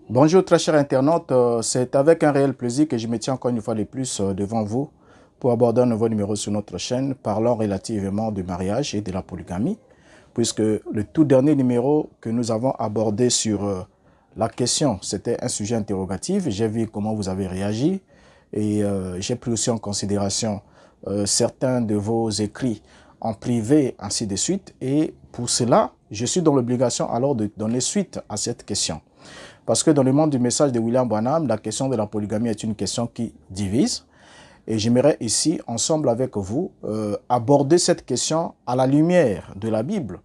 Bonjour très chers internautes, c'est avec un réel plaisir que je me tiens encore une fois de plus devant vous pour aborder un nouveau numéro sur notre chaîne parlant relativement du mariage et de la polygamie, puisque le tout dernier numéro que nous avons abordé sur la question, c'était un sujet interrogatif. J'ai vu comment vous avez réagi et j'ai pris aussi en considération certains de vos écrits en privé, ainsi de suite. Et pour cela, je suis dans l'obligation alors de donner suite à cette question. Parce que dans le monde du message de William Branham, la question de la polygamie est une question qui divise. Et j'aimerais ici, ensemble avec vous, aborder cette question à la lumière de la Bible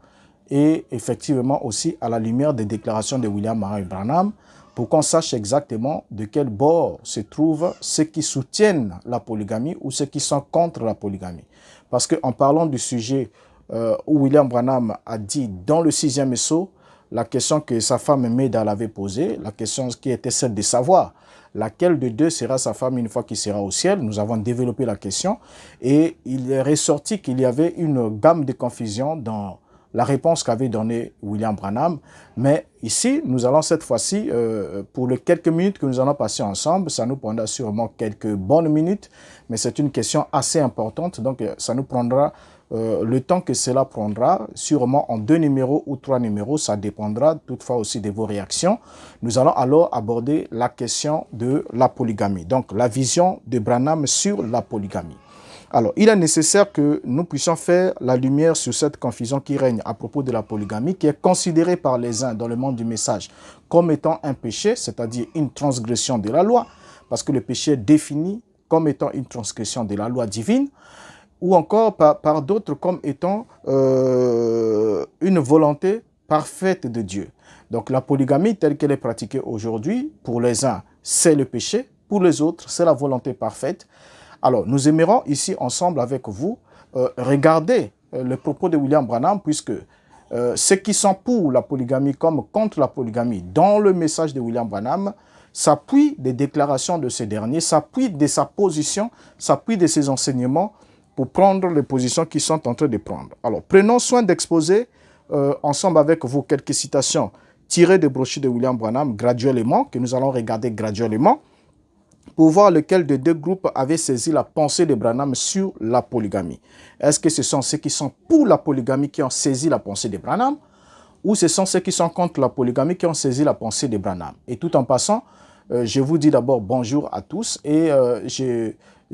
et effectivement aussi à la lumière des déclarations de William Marion Branham pour qu'on sache exactement de quel bord se trouvent ceux qui soutiennent la polygamie ou ceux qui sont contre la polygamie. Parce qu'en parlant du sujet où William Branham a dit dans le 6e sceau, la question que sa femme Médal avait posée, la question qui était celle de savoir laquelle de deux sera sa femme une fois qu'il sera au ciel. Nous avons développé la question et il est ressorti qu'il y avait une gamme de confusion dans la réponse qu'avait donnée William Branham. Mais ici, nous allons cette fois-ci, pour les quelques minutes que nous allons passer ensemble, ça nous prendra sûrement quelques bonnes minutes, mais c'est une question assez importante, donc ça nous prendra le temps que cela prendra, sûrement en 2 numéros ou 3 numéros, ça dépendra toutefois aussi de vos réactions. Nous allons alors aborder la question de la polygamie, donc la vision de Branham sur la polygamie. Alors, il est nécessaire que nous puissions faire la lumière sur cette confusion qui règne à propos de la polygamie, qui est considérée par les uns dans le monde du message comme étant un péché, c'est-à-dire une transgression de la loi, parce que le péché est défini comme étant une transgression de la loi divine, ou encore par d'autres comme étant une volonté parfaite de Dieu. Donc la polygamie telle qu'elle est pratiquée aujourd'hui, pour les uns, c'est le péché, pour les autres, c'est la volonté parfaite. Alors, nous aimerons ici ensemble avec vous regarder le propos de William Branham, puisque ceux qui sont pour la polygamie comme contre la polygamie, dans le message de William Branham, s'appuient des déclarations de ce dernier, s'appuient de sa position, s'appuient de ses enseignements pour prendre les positions qu'ils sont en train de prendre. Alors, prenons soin d'exposer ensemble avec vous quelques citations tirées des brochures de William Branham graduellement, que nous allons regarder graduellement, pour voir lequel des deux groupes avait saisi la pensée de Branham sur la polygamie. Est-ce que ce sont ceux qui sont pour la polygamie qui ont saisi la pensée de Branham, ou ce sont ceux qui sont contre la polygamie qui ont saisi la pensée de Branham? Et tout en passant, je vous dis d'abord bonjour à tous et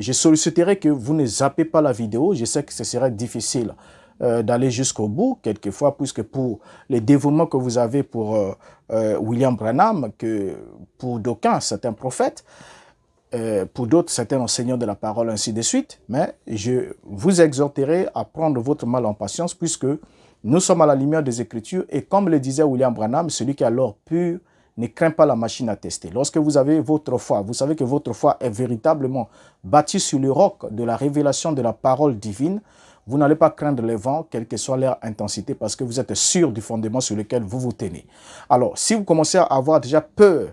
je solliciterai que vous ne zappez pas la vidéo. Je sais que ce serait difficile d'aller jusqu'au bout, quelquefois, puisque pour les dévouements que vous avez pour William Branham, que pour d'aucuns, c'est un prophète, pour d'autres, c'est un enseignant de la parole, ainsi de suite. Mais je vous exhorterai à prendre votre mal en patience, puisque nous sommes à la lumière des Écritures. Et comme le disait William Branham, celui qui a l'or pur ne craint pas la machine à tester. Lorsque vous avez votre foi, vous savez que votre foi est véritablement bâtie sur le roc de la révélation de la parole divine. Vous n'allez pas craindre les vents, quelle que soit leur intensité, parce que vous êtes sûr du fondement sur lequel vous vous tenez. Alors, si vous commencez à avoir déjà peur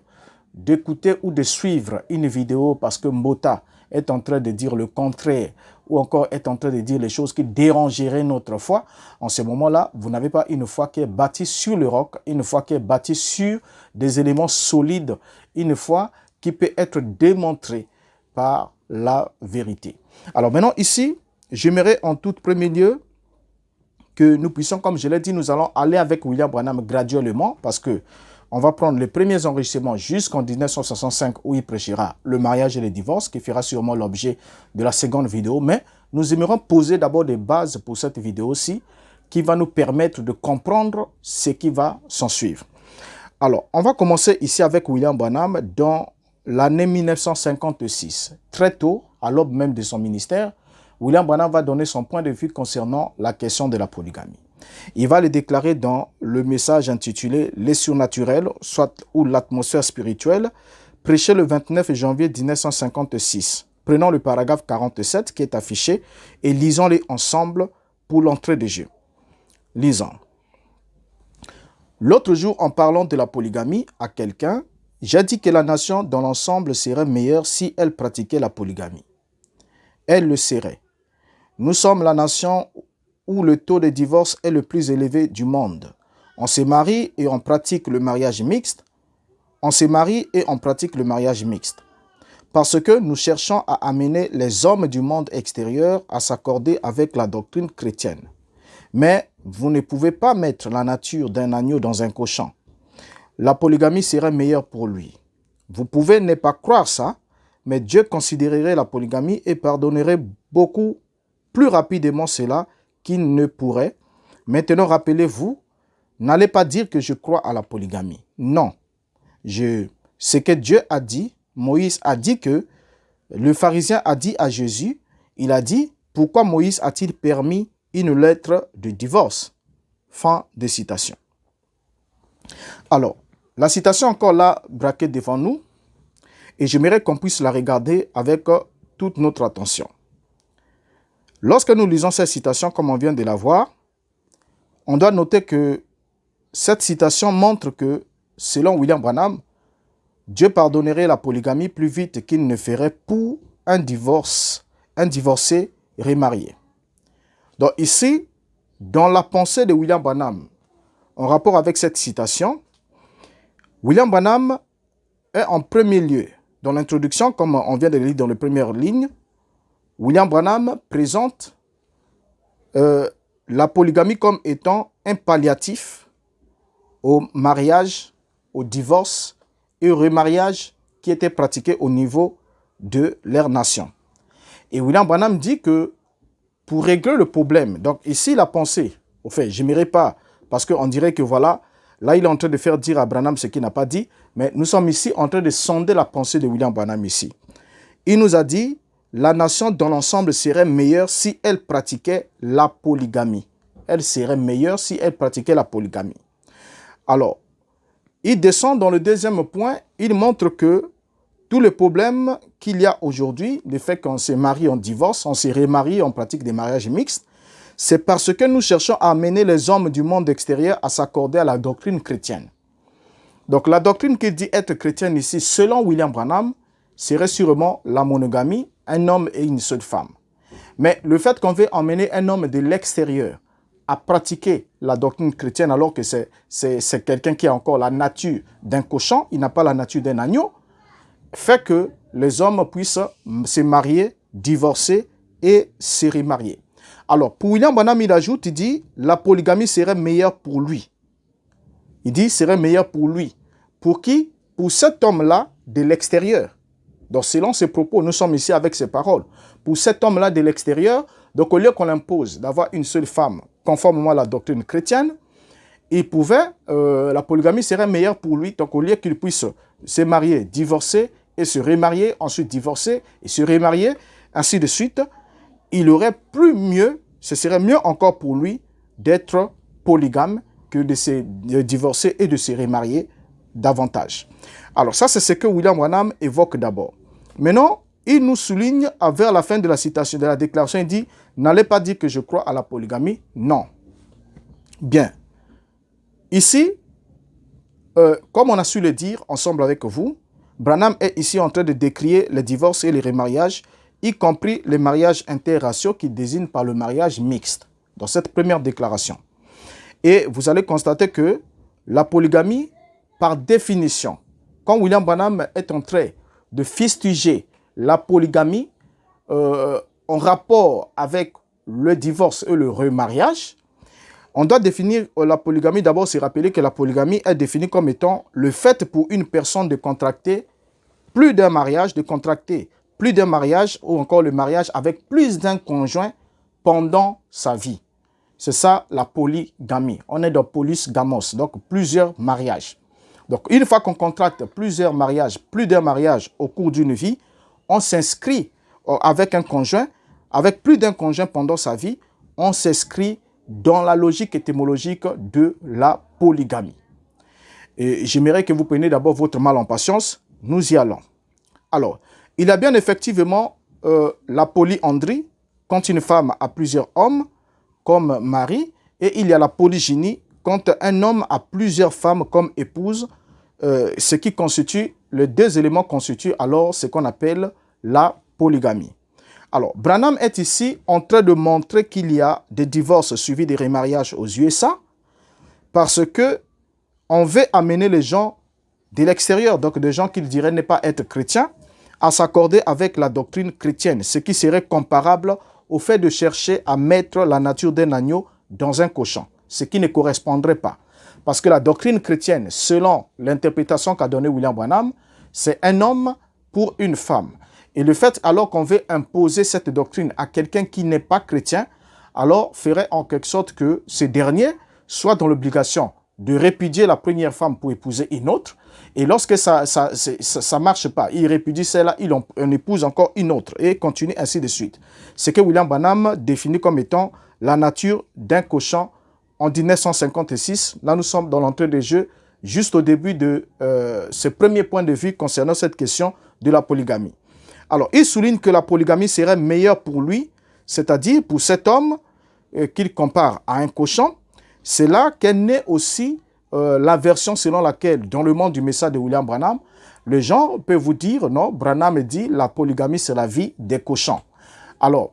d'écouter ou de suivre une vidéo parce que Mbota est en train de dire le contraire ou encore est en train de dire les choses qui dérangeraient notre foi, en ce moment-là, vous n'avez pas une foi qui est bâtie sur le roc, une foi qui est bâtie sur des éléments solides, une foi qui peut être démontrée par la vérité. Alors maintenant, ici, j'aimerais en tout premier lieu que nous puissions, comme je l'ai dit, nous allons aller avec William Branham graduellement parce que on va prendre les premiers enregistrements jusqu'en 1965 où il prêchera le mariage et le divorce, qui fera sûrement l'objet de la seconde vidéo. Mais nous aimerons poser d'abord des bases pour cette vidéo-ci qui va nous permettre de comprendre ce qui va s'en suivre. Alors, on va commencer ici avec William Branham dans l'année 1956. Très tôt, à l'aube même de son ministère, William Branham va donner son point de vue concernant la question de la polygamie. Il va le déclarer dans le message intitulé « Les surnaturels » soit ou « L'atmosphère spirituelle », prêché le 29 janvier 1956. Prenons le paragraphe 47 qui est affiché et lisons-les ensemble pour l'entrée de jeu. Lisons. L'autre jour, en parlant de la polygamie à quelqu'un, j'ai dit que la nation dans l'ensemble serait meilleure si elle pratiquait la polygamie. Elle le serait. Nous sommes la nation où le taux de divorce est le plus élevé du monde. On se marie et on pratique le mariage mixte. on se marie et on pratique le mariage mixte. Parce que nous cherchons à amener les hommes du monde extérieur à s'accorder avec la doctrine chrétienne. Mais vous ne pouvez pas mettre la nature d'un agneau dans un cochon. La polygamie serait meilleure pour lui. Vous pouvez ne pas croire ça, mais Dieu considérerait la polygamie et pardonnerait beaucoup plus rapidement cela qu'il ne pourrait. Maintenant, rappelez-vous, n'allez pas dire que je crois à la polygamie. Non. Ce que Dieu a dit, Moïse a dit que le pharisien a dit à Jésus, il a dit, pourquoi Moïse a-t-il permis une lettre de divorce? Fin de citation. Alors, la citation encore là, braquée devant nous, et j'aimerais qu'on puisse la regarder avec toute notre attention. Lorsque nous lisons cette citation, comme on vient de la voir, on doit noter que cette citation montre que, selon William Branham, Dieu pardonnerait la polygamie plus vite qu'il ne ferait pour un divorcé remarié. Donc ici, dans la pensée de William Branham, en rapport avec cette citation, William Branham est en premier lieu. Dans l'introduction, comme on vient de le lire dans les premières lignes, William Branham présente la polygamie comme étant un palliatif au mariage, au divorce et au remariage qui étaient pratiqués au niveau de leur nation. Et William Branham dit que pour régler le problème, donc ici la pensée, au fait, je n'irai pas, parce qu'on dirait que voilà, là il est en train de faire dire à Branham ce qu'il n'a pas dit, mais nous sommes ici en train de sonder la pensée de William Branham ici. Il nous a dit, la nation dans l'ensemble serait meilleure si elle pratiquait la polygamie. Elle serait meilleure si elle pratiquait la polygamie. Alors, il descend dans le deuxième point, il montre que tous les problèmes qu'il y a aujourd'hui, le fait qu'on se marie, on divorce, on se remarie, on pratique des mariages mixtes, c'est parce que nous cherchons à amener les hommes du monde extérieur à s'accorder à la doctrine chrétienne. Donc la doctrine qui dit être chrétienne ici, selon William Branham, serait sûrement la monogamie, un homme et une seule femme. Mais le fait qu'on veut emmener un homme de l'extérieur à pratiquer la doctrine chrétienne alors que c'est quelqu'un qui a encore la nature d'un cochon, il n'a pas la nature d'un agneau, fait que les hommes puissent se marier, divorcer et se remarier. Alors, pour William Branham, il ajoute, il dit, la polygamie serait meilleure pour lui. Il dit, serait meilleure pour lui. Pour qui? Pour cet homme-là de l'extérieur. Donc, selon ses propos, nous sommes ici avec ses paroles. Pour cet homme-là de l'extérieur, donc au lieu qu'on impose d'avoir une seule femme, conformément à la doctrine chrétienne, la polygamie serait meilleure pour lui. Donc, au lieu qu'il puisse se marier, divorcer et se remarier, ensuite divorcer et se remarier, ainsi de suite, il aurait ce serait mieux encore pour lui d'être polygame que de se divorcer et de se remarier davantage. Alors ça, c'est ce que William Branham évoque d'abord. Maintenant, il nous souligne vers la fin de la citation, de la déclaration, il dit « N'allez pas dire que je crois à la polygamie. » Non. Bien. Ici, comme on a su le dire ensemble avec vous, Branham est ici en train de décrier les divorces et les remariages, y compris les mariages interraciaux qui désignent par le mariage mixte, dans cette première déclaration. Et vous allez constater que la polygamie, par définition, quand William Branham est en train de fustiger la polygamie en rapport avec le divorce et le remariage, on doit définir la polygamie. D'abord, c'est rappeler que la polygamie est définie comme étant le fait pour une personne de contracter plus d'un mariage, ou encore le mariage avec plus d'un conjoint pendant sa vie. C'est ça la polygamie. On est dans polis gamos, donc plusieurs mariages. Donc une fois qu'on contracte plusieurs mariages, plus d'un mariage au cours d'une vie, on s'inscrit avec un conjoint, avec plus d'un conjoint pendant sa vie, on s'inscrit dans la logique étymologique de la polygamie. Et j'aimerais que vous preniez d'abord votre mal en patience. Nous y allons. Alors, il y a bien effectivement la polyandrie, quand une femme a plusieurs hommes comme mari, et il y a la polygynie, quand un homme a plusieurs femmes comme épouse, ce qui constitue, les deux éléments constituent alors ce qu'on appelle la polygamie. Alors, Branham est ici en train de montrer qu'il y a des divorces suivis des remariages aux USA parce que on veut amener les gens de l'extérieur, donc des gens qu'il dirait ne pas être chrétiens, à s'accorder avec la doctrine chrétienne, ce qui serait comparable au fait de chercher à mettre la nature d'un agneau dans un cochon, ce qui ne correspondrait pas. Parce que la doctrine chrétienne, selon l'interprétation qu'a donnée William Branham, c'est un homme pour une femme. Et le fait alors qu'on veut imposer cette doctrine à quelqu'un qui n'est pas chrétien, alors ferait en quelque sorte que ce dernier soit dans l'obligation de répudier la première femme pour épouser une autre. Et lorsque ça ne marche pas, il répudie celle-là, il en épouse encore une autre et continue ainsi de suite. C'est que William Branham définit comme étant la nature d'un cochon en 1956. Là, nous sommes dans l'entrée des jeux, juste au début de ce premier point de vue concernant cette question de la polygamie. Alors, il souligne que la polygamie serait meilleure pour lui, c'est-à-dire pour cet homme qu'il compare à un cochon. C'est là qu'est née aussi la version selon laquelle, dans le monde du message de William Branham, les gens peuvent vous dire, non, Branham dit la polygamie c'est la vie des cochons. Alors,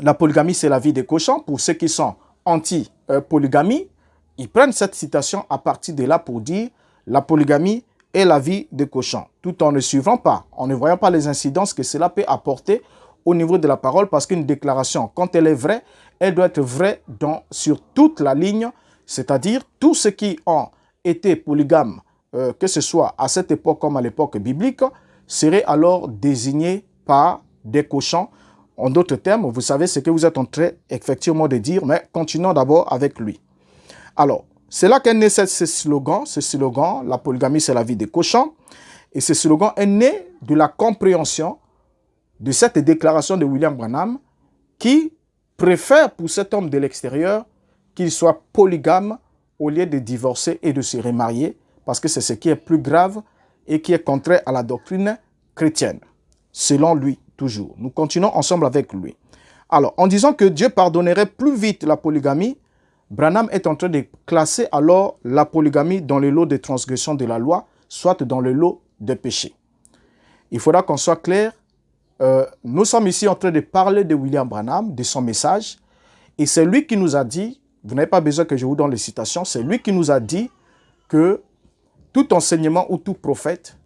la polygamie c'est la vie des cochons. Pour ceux qui sont anti-polygamie, ils prennent cette citation à partir de là pour dire la polygamie est la vie des cochons, tout en ne suivant pas, en ne voyant pas les incidences que cela peut apporter au niveau de la parole, parce qu'une déclaration, quand elle est vraie, elle doit être vraie sur toute la ligne, c'est-à-dire tous ceux qui ont été polygames, que ce soit à cette époque comme à l'époque biblique, seraient alors désignés par des cochons. En d'autres termes, vous savez ce que vous êtes en train effectivement de dire, mais continuons d'abord avec lui. Alors, c'est là qu'est né ce slogan, la polygamie c'est la vie des cochons, et ce slogan est né de la compréhension de cette déclaration de William Branham qui préfère pour cet homme de l'extérieur qu'il soit polygame au lieu de divorcer et de se remarier, parce que c'est ce qui est plus grave et qui est contraire à la doctrine chrétienne, selon lui toujours. Nous continuons ensemble avec lui. Alors, en disant que Dieu pardonnerait plus vite la polygamie, Branham est en train de classer alors la polygamie dans le lot des transgressions de la loi, soit dans le lot des péchés. Il faudra qu'on soit clair. Nous sommes ici en train de parler de William Branham, de son message, et c'est lui qui nous a dit, vous n'avez pas besoin que je vous donne les citations, c'est lui qui nous a dit que tout enseignement ou tout prophète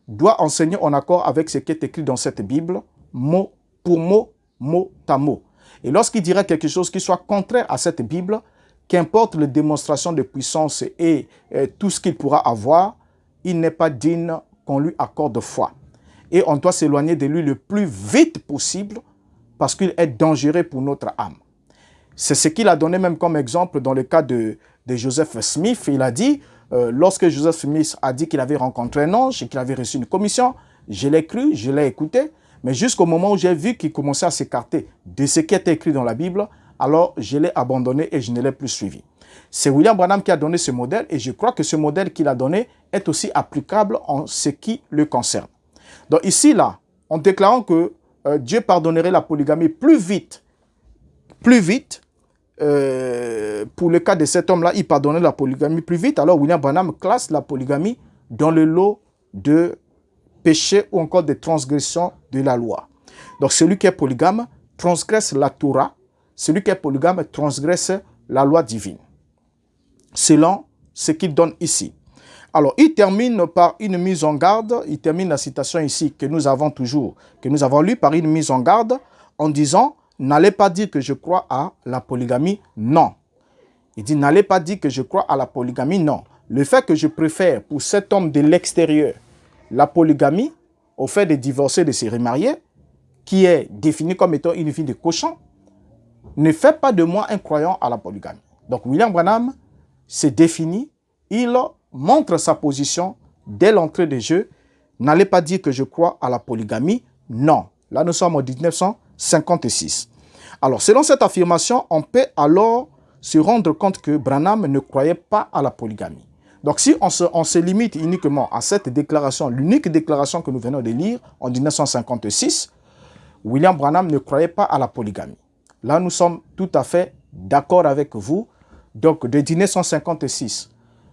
doit enseigner en accord avec ce qui est écrit dans cette Bible, mot pour mot, mot à mot. Et lorsqu'il dira quelque chose qui soit contraire à cette Bible, qu'importe les démonstrations de puissance et tout ce qu'il pourra avoir, il n'est pas digne qu'on lui accorde foi. Et on doit s'éloigner de lui le plus vite possible parce qu'il est dangereux pour notre âme. C'est ce qu'il a donné même comme exemple dans le cas de Joseph Smith. Il a dit, lorsque Joseph Smith a dit qu'il avait rencontré un ange et qu'il avait reçu une commission, je l'ai cru, je l'ai écouté, mais jusqu'au moment où j'ai vu qu'il commençait à s'écarter de ce qui était écrit dans la Bible, alors je l'ai abandonné et je ne l'ai plus suivi. C'est William Branham qui a donné ce modèle et je crois que ce modèle qu'il a donné est aussi applicable en ce qui le concerne. Donc ici, là, en déclarant que Dieu pardonnerait la polygamie plus vite, pour le cas de cet homme-là, il pardonnerait la polygamie plus vite, alors William Branham classe la polygamie dans le lot de péchés ou encore de transgressions de la loi. Donc celui qui est polygame transgresse la Torah, celui qui est polygame transgresse la loi divine, selon ce qu'il donne ici. Alors, il termine par une mise en garde, il termine la citation ici que nous avons lue par une mise en garde en disant « N'allez pas dire que je crois à la polygamie, non. » Il dit « N'allez pas dire que je crois à la polygamie, non. » Le fait que je préfère pour cet homme de l'extérieur la polygamie au fait de divorcer, de se remarier, qui est défini comme étant une vie de cochon, ne fait pas de moi un croyant à la polygamie. Donc, William Branham s'est défini, il montre sa position dès l'entrée des jeux. N'allez pas dire que je crois à la polygamie, non. Là, nous sommes en 1956. Alors, selon cette affirmation, on peut alors se rendre compte que Branham ne croyait pas à la polygamie. Donc, si on se limite uniquement à cette déclaration, l'unique déclaration que nous venons de lire en 1956, William Branham ne croyait pas à la polygamie. Là, nous sommes tout à fait d'accord avec vous. Donc, de 1956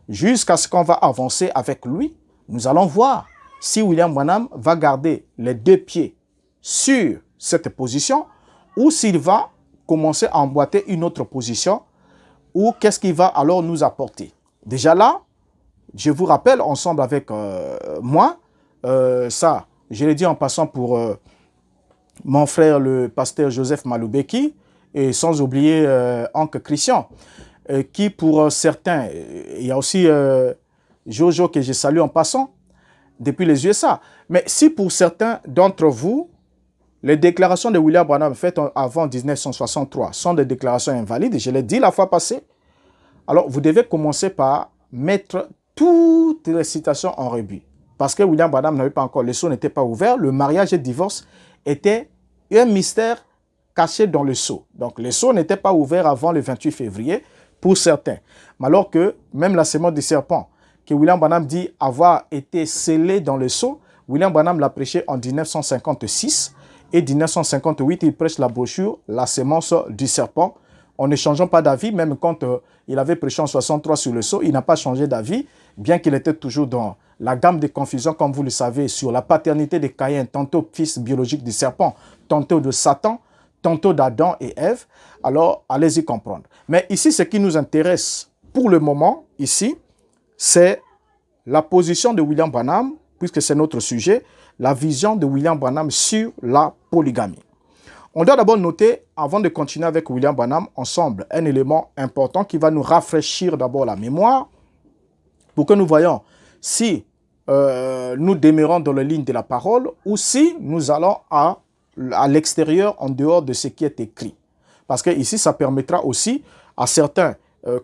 jusqu'à ce qu'on va avancer avec lui, nous allons voir si William Branham va garder les deux pieds sur cette position ou s'il va commencer à emboîter une autre position ou qu'est-ce qu'il va alors nous apporter. Déjà là, Je vous rappelle, ensemble avec moi, ça, je l'ai dit en passant pour mon frère, le pasteur Joseph Maloubeki, et sans oublier Anke Christian, qui pour certains, il y a aussi Jojo que je salue en passant, depuis les USA. Mais si pour certains d'entre vous, les déclarations de William Branham faites avant 1963 sont des déclarations invalides, je l'ai dit la fois passée, alors vous devez commencer par mettre toutes les citations en rebut. Parce que William Branham n'avait pas encore, les sceaux n'étaient pas ouverts, le mariage et le divorce étaient un mystère caché dans le sceau. Donc les sceaux n'étaient pas ouverts avant le 28 février pour certains. Mais alors que même la sémence du serpent, que William Branham dit avoir été scellé dans le sceau, William Branham l'a prêché en 1956 et 1958, il prêche la brochure La sémence du serpent. En ne changeant pas d'avis, même quand il avait prêché en 63 sur le sceau, il n'a pas changé d'avis, bien qu'il était toujours dans la gamme de confusion, comme vous le savez, sur la paternité de Caïn, tantôt fils biologique du serpent, tantôt de Satan, tantôt d'Adam et Ève. Alors, allez-y comprendre. Mais ici, ce qui nous intéresse pour le moment, ici, c'est la position de William Branham, puisque c'est notre sujet, la vision de William Branham sur la polygamie. On doit d'abord noter, avant de continuer avec William Branham, ensemble, un élément important qui va nous rafraîchir d'abord la mémoire, pour que nous voyons si nous demeurons dans la ligne de la parole ou si nous allons à l'extérieur, en dehors de ce qui est écrit. Parce que ici, ça permettra aussi à certains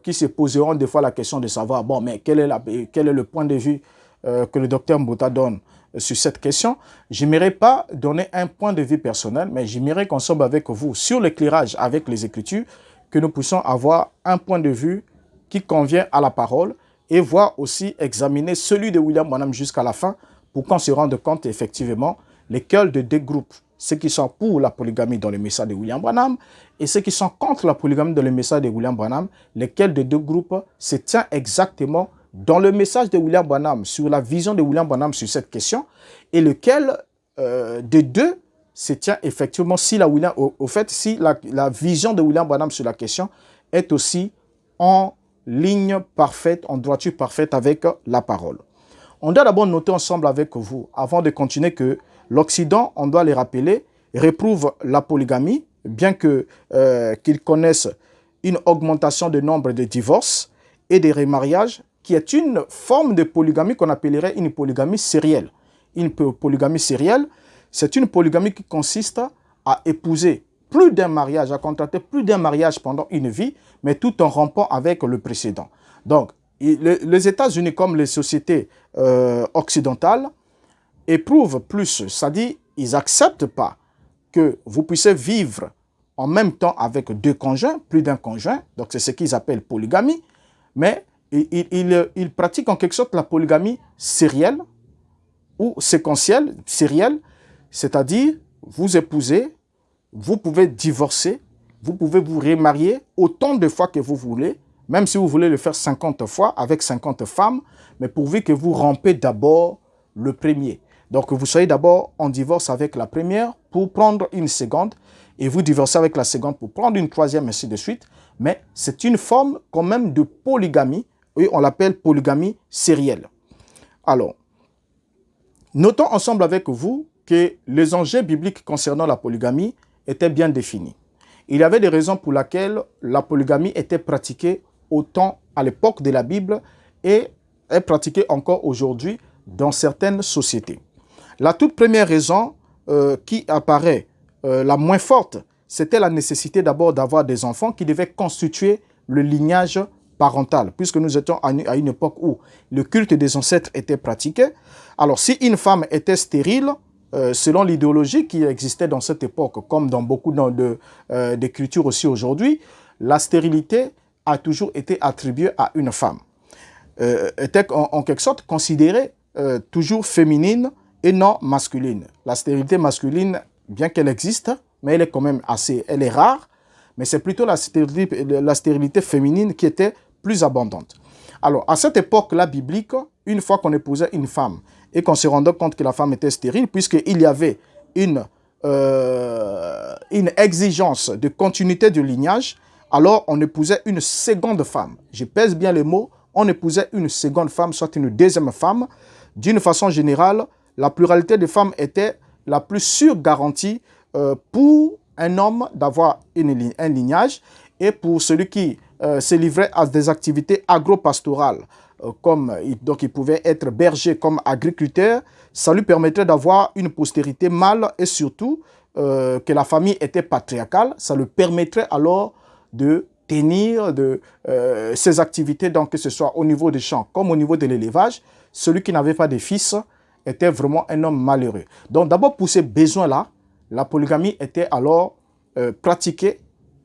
qui se poseront des fois la question de savoir, bon, mais quel est le point de vue que le docteur Mbouta donne sur cette question. Je n'aimerais pas donner un point de vue personnel, mais j'aimerais qu'ensemble avec vous, sur l'éclairage avec les Écritures, que nous puissions avoir un point de vue qui convient à la parole et voir aussi examiner celui de William Branham jusqu'à la fin pour qu'on se rende compte effectivement lesquels de deux groupes, ceux qui sont pour la polygamie dans le message de William Branham et ceux qui sont contre la polygamie dans le message de William Branham, lesquels de deux groupes se tient exactement dans le message de William Branham, sur la vision de William Branham sur cette question, et lequel des deux se tient effectivement, si la vision de William Branham sur la question est aussi en ligne parfaite, en droiture parfaite avec la parole. On doit d'abord noter ensemble avec vous, avant de continuer, que l'Occident, on doit les rappeler, réprouve la polygamie, bien qu'ils connaissent une augmentation du nombre de divorces et de remariages, qui est une forme de polygamie qu'on appellerait une polygamie sérielle. Une polygamie sérielle, c'est une polygamie qui consiste à épouser plus d'un mariage, à contracter plus d'un mariage pendant une vie, mais tout en rompant avec le précédent. Donc, les États-Unis, comme les sociétés occidentales, éprouvent plus, c'est-à-dire ils n'acceptent pas que vous puissiez vivre en même temps avec deux conjoints, plus d'un conjoint, donc c'est ce qu'ils appellent polygamie, mais ils pratiquent en quelque sorte la polygamie sérielle ou séquentielle, sérielle, c'est-à-dire vous épousez, vous pouvez divorcer, vous pouvez vous remarier autant de fois que vous voulez, même si vous voulez le faire 50 fois avec 50 femmes, mais pourvu que vous rompez d'abord le premier. Donc vous soyez d'abord en divorce avec la première pour prendre une seconde, et vous divorcez avec la seconde pour prendre une troisième, ainsi de suite. Mais c'est une forme quand même de polygamie, et on l'appelle polygamie sérielle. Alors, notons ensemble avec vous que les enjeux bibliques concernant la polygamie étaient bien définis. Il y avait des raisons pour lesquelles la polygamie était pratiquée autant à l'époque de la Bible et est pratiquée encore aujourd'hui dans certaines sociétés. La toute première raison qui apparaît la moins forte, c'était la nécessité d'abord d'avoir des enfants qui devaient constituer le lignage parental, puisque nous étions à une époque où le culte des ancêtres était pratiqué. Alors, si une femme était stérile, selon l'idéologie qui existait dans cette époque, comme dans beaucoup d'écritures aussi aujourd'hui, la stérilité a toujours été attribuée à une femme. Était en quelque sorte considérée toujours féminine et non masculine. La stérilité masculine, bien qu'elle existe, mais elle est quand même elle est rare, mais c'est plutôt la stérilité féminine qui était plus abondante. Alors, à cette époque-là biblique, une fois qu'on épousait une femme et qu'on se rendait compte que la femme était stérile, puisqu'il y avait une exigence de continuité du lignage, alors on épousait une seconde femme. Je pèse bien les mots, on épousait une seconde femme, soit une deuxième femme. D'une façon générale, la pluralité des femmes était la plus sûre garantie pour un homme d'avoir un lignage et pour celui qui se livrait à des activités agro-pastorales, donc il pouvait être berger comme agriculteur, ça lui permettrait d'avoir une postérité mâle et surtout que la famille était patriarcale, ça lui permettrait alors de tenir ses activités, donc que ce soit au niveau des champs comme au niveau de l'élevage. Celui qui n'avait pas de fils était vraiment un homme malheureux. Donc d'abord pour ces besoins-là, la polygamie était alors pratiquée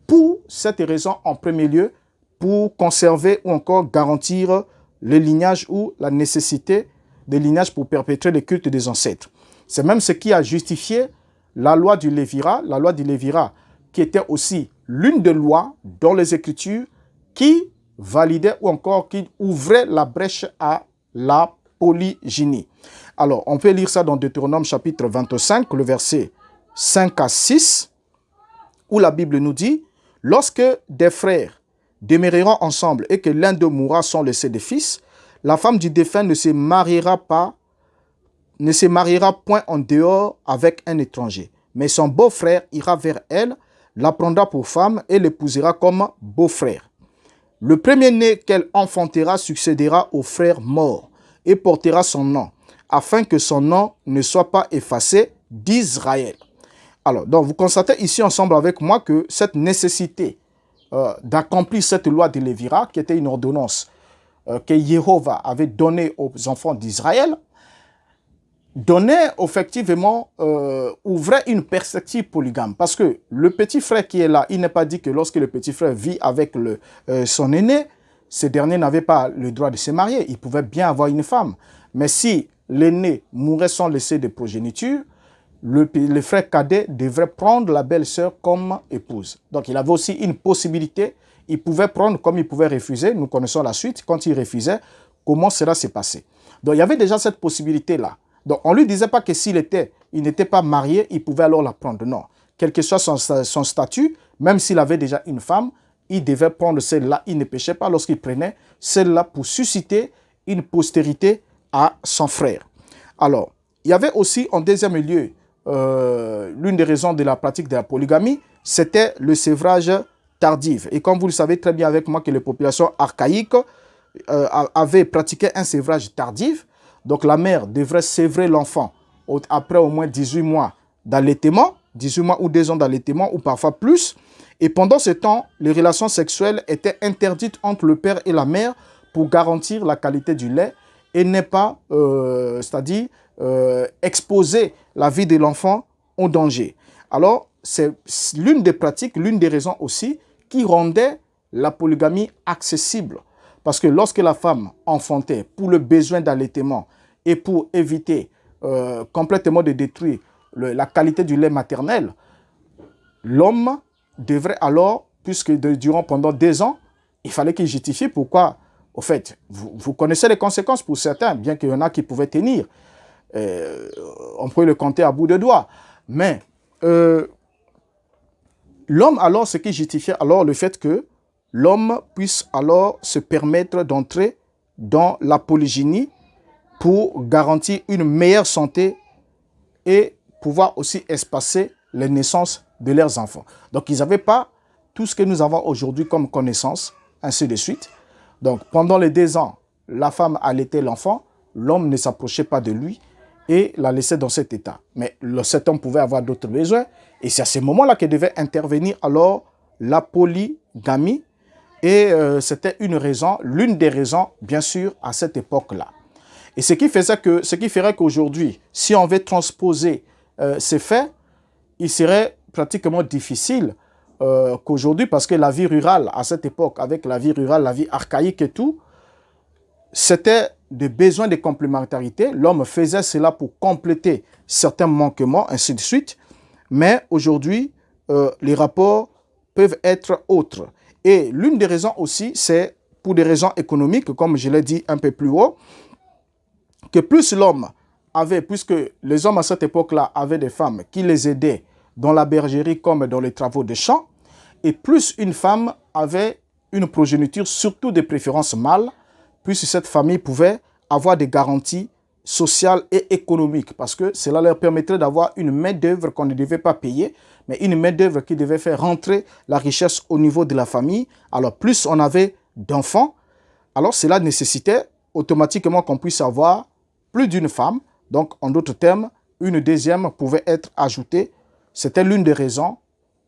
pour cette raison en premier lieu, pour conserver ou encore garantir le lignage ou la nécessité des lignages pour perpétrer le culte des ancêtres. C'est même ce qui a justifié la loi du Lévirat qui était aussi l'une des lois dans les Écritures qui validait ou encore qui ouvrait la brèche à la polygynie. Alors, on peut lire ça dans Deutéronome chapitre 25, le verset 5 à 6, où la Bible nous dit « Lorsque des frères demeureront ensemble et que l'un d'eux mourra sans laisser de fils, la femme du défunt ne se mariera point en dehors avec un étranger, mais son beau-frère ira vers elle, la prendra pour femme et l'épousera comme beau-frère. Le premier-né qu'elle enfantera succédera au frère mort et portera son nom, afin que son nom ne soit pas effacé d'Israël. » Alors, donc vous constatez ici ensemble avec moi que cette nécessité d'accomplir cette loi de Lévirat, qui était une ordonnance que Jéhovah avait donnée aux enfants d'Israël, donnait effectivement, ouvrait une perspective polygame. Parce que le petit frère qui est là, il n'est pas dit que lorsque le petit frère vit avec son aîné, ce dernier n'avait pas le droit de se marier. Il pouvait bien avoir une femme. Mais si l'aîné mourait sans laisser de progéniture, le frère cadet devrait prendre la belle-sœur comme épouse. Donc il avait aussi une possibilité. Il pouvait prendre comme il pouvait refuser. Nous connaissons la suite. Quand il refusait, comment cela s'est passé? Donc il y avait déjà cette possibilité-là. Donc on ne lui disait pas que s'il n'était pas marié, il pouvait alors la prendre. Non. Quel que soit son statut, même s'il avait déjà une femme, il devait prendre celle-là. Il ne péchait pas lorsqu'il prenait celle-là pour susciter une postérité à son frère. Alors, il y avait aussi en deuxième lieu, l'une des raisons de la pratique de la polygamie, c'était le sévrage tardif. Et comme vous le savez très bien avec moi que les populations archaïques avaient pratiqué un sévrage tardif, donc la mère devrait sévrer l'enfant après au moins 18 mois d'allaitement, 18 mois ou 2 ans d'allaitement ou parfois plus. Et pendant ce temps, les relations sexuelles étaient interdites entre le père et la mère pour garantir la qualité du lait et ne pas, c'est-à-dire exposer la vie de l'enfant au danger. Alors, c'est l'une des pratiques, l'une des raisons aussi qui rendait la polygamie accessible. Parce que lorsque la femme enfantait pour le besoin d'allaitement et pour éviter complètement de détruire la qualité du lait maternel, l'homme devrait alors, puisque pendant 2 ans, il fallait qu'il justifie pourquoi, au fait, vous connaissez les conséquences pour certains, bien qu'il y en a qui pouvaient tenir. On peut le compter à bout de doigts. Mais l'homme alors, ce qui justifiait alors le fait que l'homme puisse alors se permettre d'entrer dans la polygynie pour garantir une meilleure santé et pouvoir aussi espacer les naissances de leurs enfants. Donc, ils n'avaient pas tout ce que nous avons aujourd'hui comme connaissance, ainsi de suite. Donc, pendant les 2 ans, la femme allaitait l'enfant, l'homme ne s'approchait pas de lui et la laissait dans cet état. Mais cet homme pouvait avoir d'autres besoins et c'est à ce moment-là que devait intervenir alors la polygamie. Et c'était l'une des raisons, bien sûr, à cette époque-là. Et ce qui ferait qu'aujourd'hui, si on veut transposer ces faits, il serait pratiquement difficile qu'aujourd'hui, parce que la vie rurale, à cette époque, avec la vie rurale, la vie archaïque et tout, c'était des besoins de complémentarité. L'homme faisait cela pour compléter certains manquements, ainsi de suite. Mais aujourd'hui, les rapports peuvent être autres. Et l'une des raisons aussi, c'est pour des raisons économiques, comme je l'ai dit un peu plus haut, que plus l'homme avait, puisque les hommes à cette époque-là avaient des femmes qui les aidaient dans la bergerie comme dans les travaux des champs, et plus une femme avait une progéniture, surtout des préférences mâles, puisque cette famille pouvait avoir des garanties sociales et économiques, parce que cela leur permettrait d'avoir une main-d'œuvre qu'on ne devait pas payer, mais une main-d'œuvre qui devait faire rentrer la richesse au niveau de la famille. Alors, plus on avait d'enfants, alors cela nécessitait automatiquement qu'on puisse avoir plus d'une femme. Donc, en d'autres termes, une deuxième pouvait être ajoutée. C'était l'une des raisons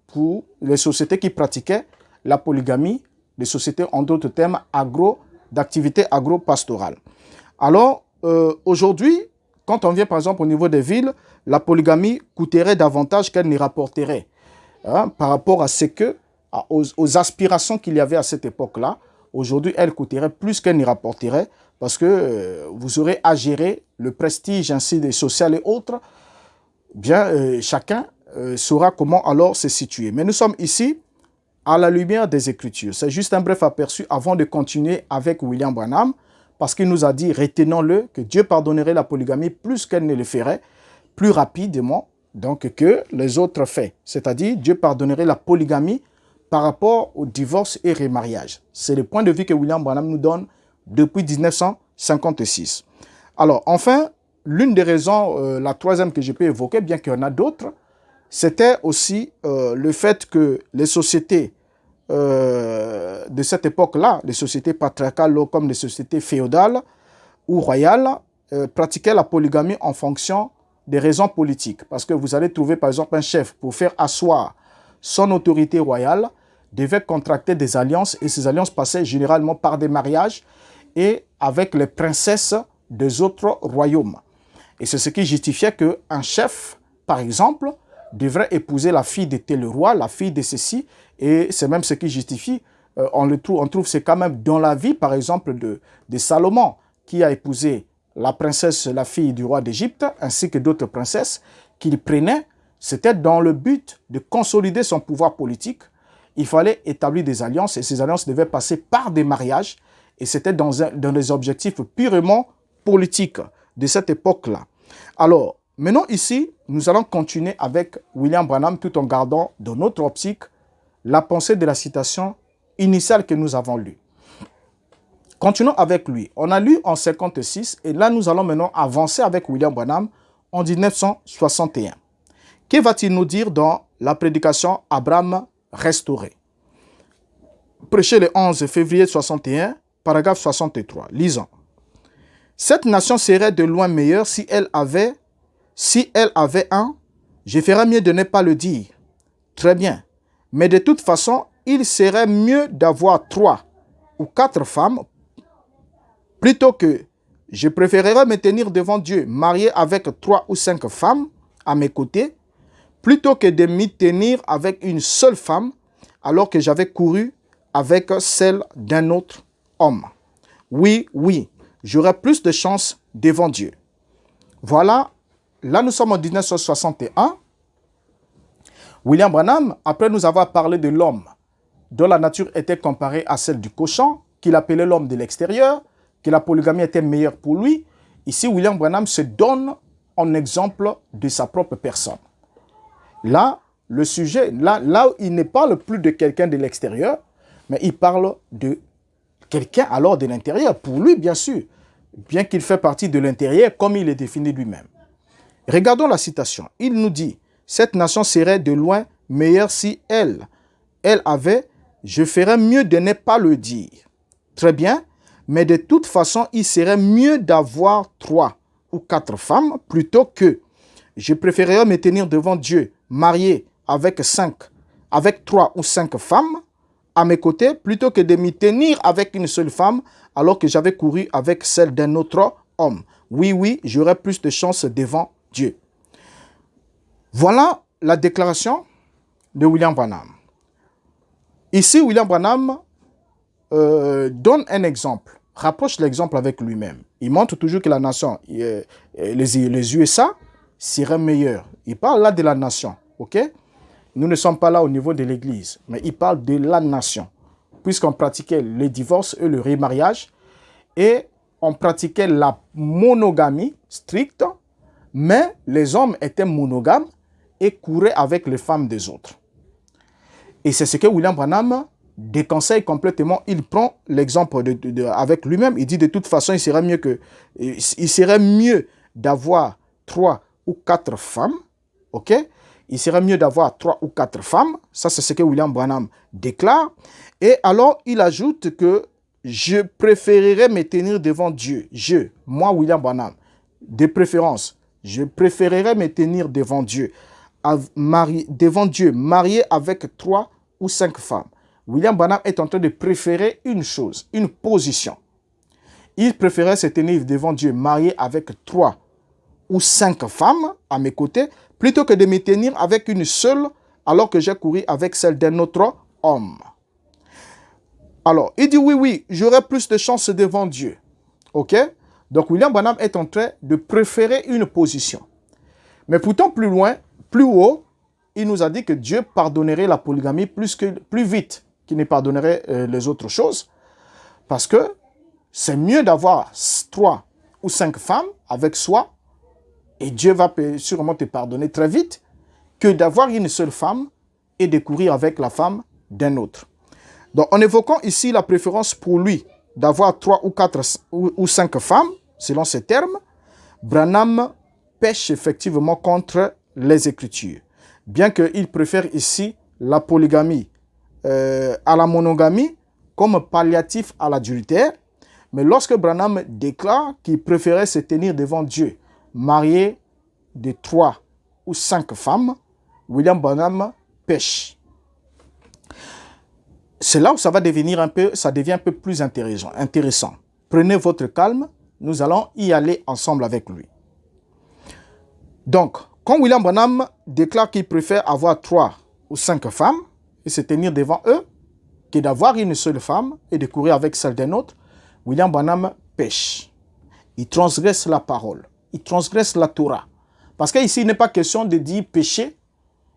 pour les sociétés qui pratiquaient la polygamie, les sociétés, en d'autres termes, d'activités agro-pastorales. Alors, aujourd'hui, quand on vient par exemple au niveau des villes, la polygamie coûterait davantage qu'elle n'y rapporterait. Par rapport à ce que, aux aspirations qu'il y avait à cette époque-là, aujourd'hui, elle coûterait plus qu'elle n'y rapporterait, parce que vous aurez à gérer le prestige ainsi des social et autres. Bien, chacun saura comment alors se situer. Mais nous sommes ici à la lumière des Écritures. C'est juste un bref aperçu avant de continuer avec William Branham, parce qu'il nous a dit, retenons-le, que Dieu pardonnerait la polygamie plus qu'elle ne le ferait, plus rapidement donc que les autres faits. C'est-à-dire, Dieu pardonnerait la polygamie par rapport au divorce et remariage. C'est le point de vue que William Branham nous donne depuis 1956. Alors, enfin, l'une des raisons, la troisième que je peux évoquer, bien qu'il y en a d'autres, c'était aussi le fait que les sociétés de cette époque-là, les sociétés patriarcales comme les sociétés féodales ou royales, pratiquaient la polygamie en fonction des raisons politiques. Parce que vous allez trouver par exemple un chef pour faire asseoir son autorité royale, devait contracter des alliances et ces alliances passaient généralement par des mariages et avec les princesses des autres royaumes. Et c'est ce qui justifiait qu'un chef, par exemple, devrait épouser la fille de tel roi, la fille de ceci, et c'est même ce qui justifie, on trouve c'est quand même dans la vie, par exemple, de Salomon, qui a épousé la princesse, la fille du roi d'Égypte, ainsi que d'autres princesses qu'il prenait. C'était dans le but de consolider son pouvoir politique. Il fallait établir des alliances, et ces alliances devaient passer par des mariages, et c'était dans des objectifs purement politiques de cette époque-là. Alors, maintenant ici, nous allons continuer avec William Branham tout en gardant dans notre optique la pensée de la citation initiale que nous avons lue. Continuons avec lui. On a lu en 56 et là nous allons maintenant avancer avec William Branham en 1961. Que va-t-il nous dire dans la prédication Abraham restauré? Prêché le 11 février 61, paragraphe 63. Lisons. Cette nation serait de loin meilleure si elle avait un, je ferais mieux de ne pas le dire. Très bien. Mais de toute façon, il serait mieux d'avoir 3 ou 4 femmes plutôt que je préférerais me tenir devant Dieu marié avec 3 ou 5 femmes à mes côtés plutôt que de m'y tenir avec une seule femme alors que j'avais couru avec celle d'un autre homme. Oui, j'aurais plus de chance devant Dieu. Voilà, là nous sommes en 1961. William Branham, après nous avoir parlé de l'homme dont la nature était comparée à celle du cochon, qu'il appelait l'homme de l'extérieur, que la polygamie était meilleure pour lui, ici William Branham se donne en exemple de sa propre personne. Là, le sujet, là il ne parle plus de quelqu'un de l'extérieur, mais il parle de quelqu'un alors de l'intérieur. Pour lui, bien sûr, bien qu'il fait partie de l'intérieur comme il est défini lui-même. Regardons la citation. Il nous dit, cette nation serait de loin meilleure si elle avait, je ferais mieux de ne pas le dire. Très bien, mais de toute façon, il serait mieux d'avoir 3 ou 4 femmes plutôt que je préférerais me tenir devant Dieu, marié avec 3 ou 5 femmes à mes côtés, plutôt que de m'y tenir avec une seule femme alors que j'avais couru avec celle d'un autre homme. Oui, j'aurais plus de chance devant Dieu. Voilà la déclaration de William Branham. Ici, William Branham donne un exemple, rapproche l'exemple avec lui-même. Il montre toujours que la nation, les USA, serait meilleure. Il parle là de la nation, ok? Nous ne sommes pas là au niveau de l'Église, mais il parle de la nation. Puisqu'on pratiquait le divorce et le remariage, et on pratiquait la monogamie stricte, mais les hommes étaient monogames et couraient avec les femmes des autres. Et c'est ce que William Branham déconseille complètement. Il prend l'exemple avec lui-même. Il dit de toute façon, il serait mieux d'avoir 3 ou 4 femmes. Ok? Il serait mieux d'avoir 3 ou 4 femmes. Ça, c'est ce que William Branham déclare. Et alors, il ajoute que je préférerais me tenir devant Dieu. Moi, William Branham, de préférence, je préférerais me tenir devant Dieu, marié avec 3 ou 5 femmes. William Branham est en train de préférer une chose, une position. Il préférait se tenir devant Dieu, marié avec 3 ou 5 femmes à mes côtés, plutôt que de me tenir avec une seule, alors que j'ai couru avec celle d'un autre homme. Alors, il dit oui, j'aurai plus de chance devant Dieu. Ok? Donc, William Branham est en train de préférer une position. Mais pourtant, plus loin, plus haut, il nous a dit que Dieu pardonnerait la polygamie plus vite qu'il ne pardonnerait les autres choses. Parce que c'est mieux d'avoir 3 ou 5 femmes avec soi, et Dieu va sûrement te pardonner très vite, que d'avoir une seule femme et de courir avec la femme d'un autre. Donc, en évoquant ici la préférence pour lui d'avoir 3 ou 4 ou 5 femmes, selon ces termes, Branham pêche effectivement contre les Écritures. Bien qu'il préfère ici la polygamie à la monogamie comme palliatif à l'adultère, mais lorsque Branham déclare qu'il préférait se tenir devant Dieu, marié de 3 ou 5 femmes, William Branham pêche. C'est là où ça devient un peu plus intéressant. Prenez votre calme, nous allons y aller ensemble avec lui. Donc, quand William Branham déclare qu'il préfère avoir 3 ou 5 femmes et se tenir devant eux, que d'avoir une seule femme et de courir avec celle d'un autre, William Branham pêche. Il transgresse la parole, il transgresse la Torah. Parce qu'ici, il n'est pas question de dire pécher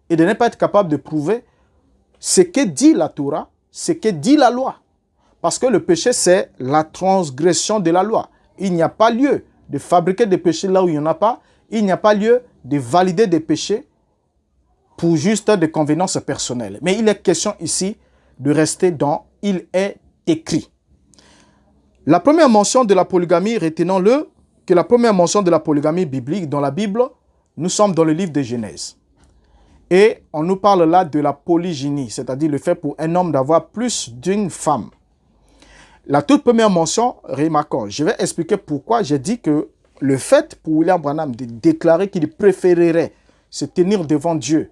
et de ne pas être capable de prouver ce que dit la Torah, ce que dit la loi. Parce que le péché, c'est la transgression de la loi. Il n'y a pas lieu de fabriquer des péchés là où il n'y en a pas. Il n'y a pas lieu de valider des péchés pour juste des convenances personnelles. Mais il est question ici de rester dans « il est écrit ». La première mention de la polygamie, retenons-le, que la première mention de la polygamie biblique dans la Bible, nous sommes dans le livre de Genèse. Et on nous parle là de la polygynie, c'est-à-dire le fait pour un homme d'avoir plus d'une femme. La toute première mention, remarquons, je vais expliquer pourquoi j'ai dit que le fait pour William Branham de déclarer qu'il préférerait se tenir devant Dieu,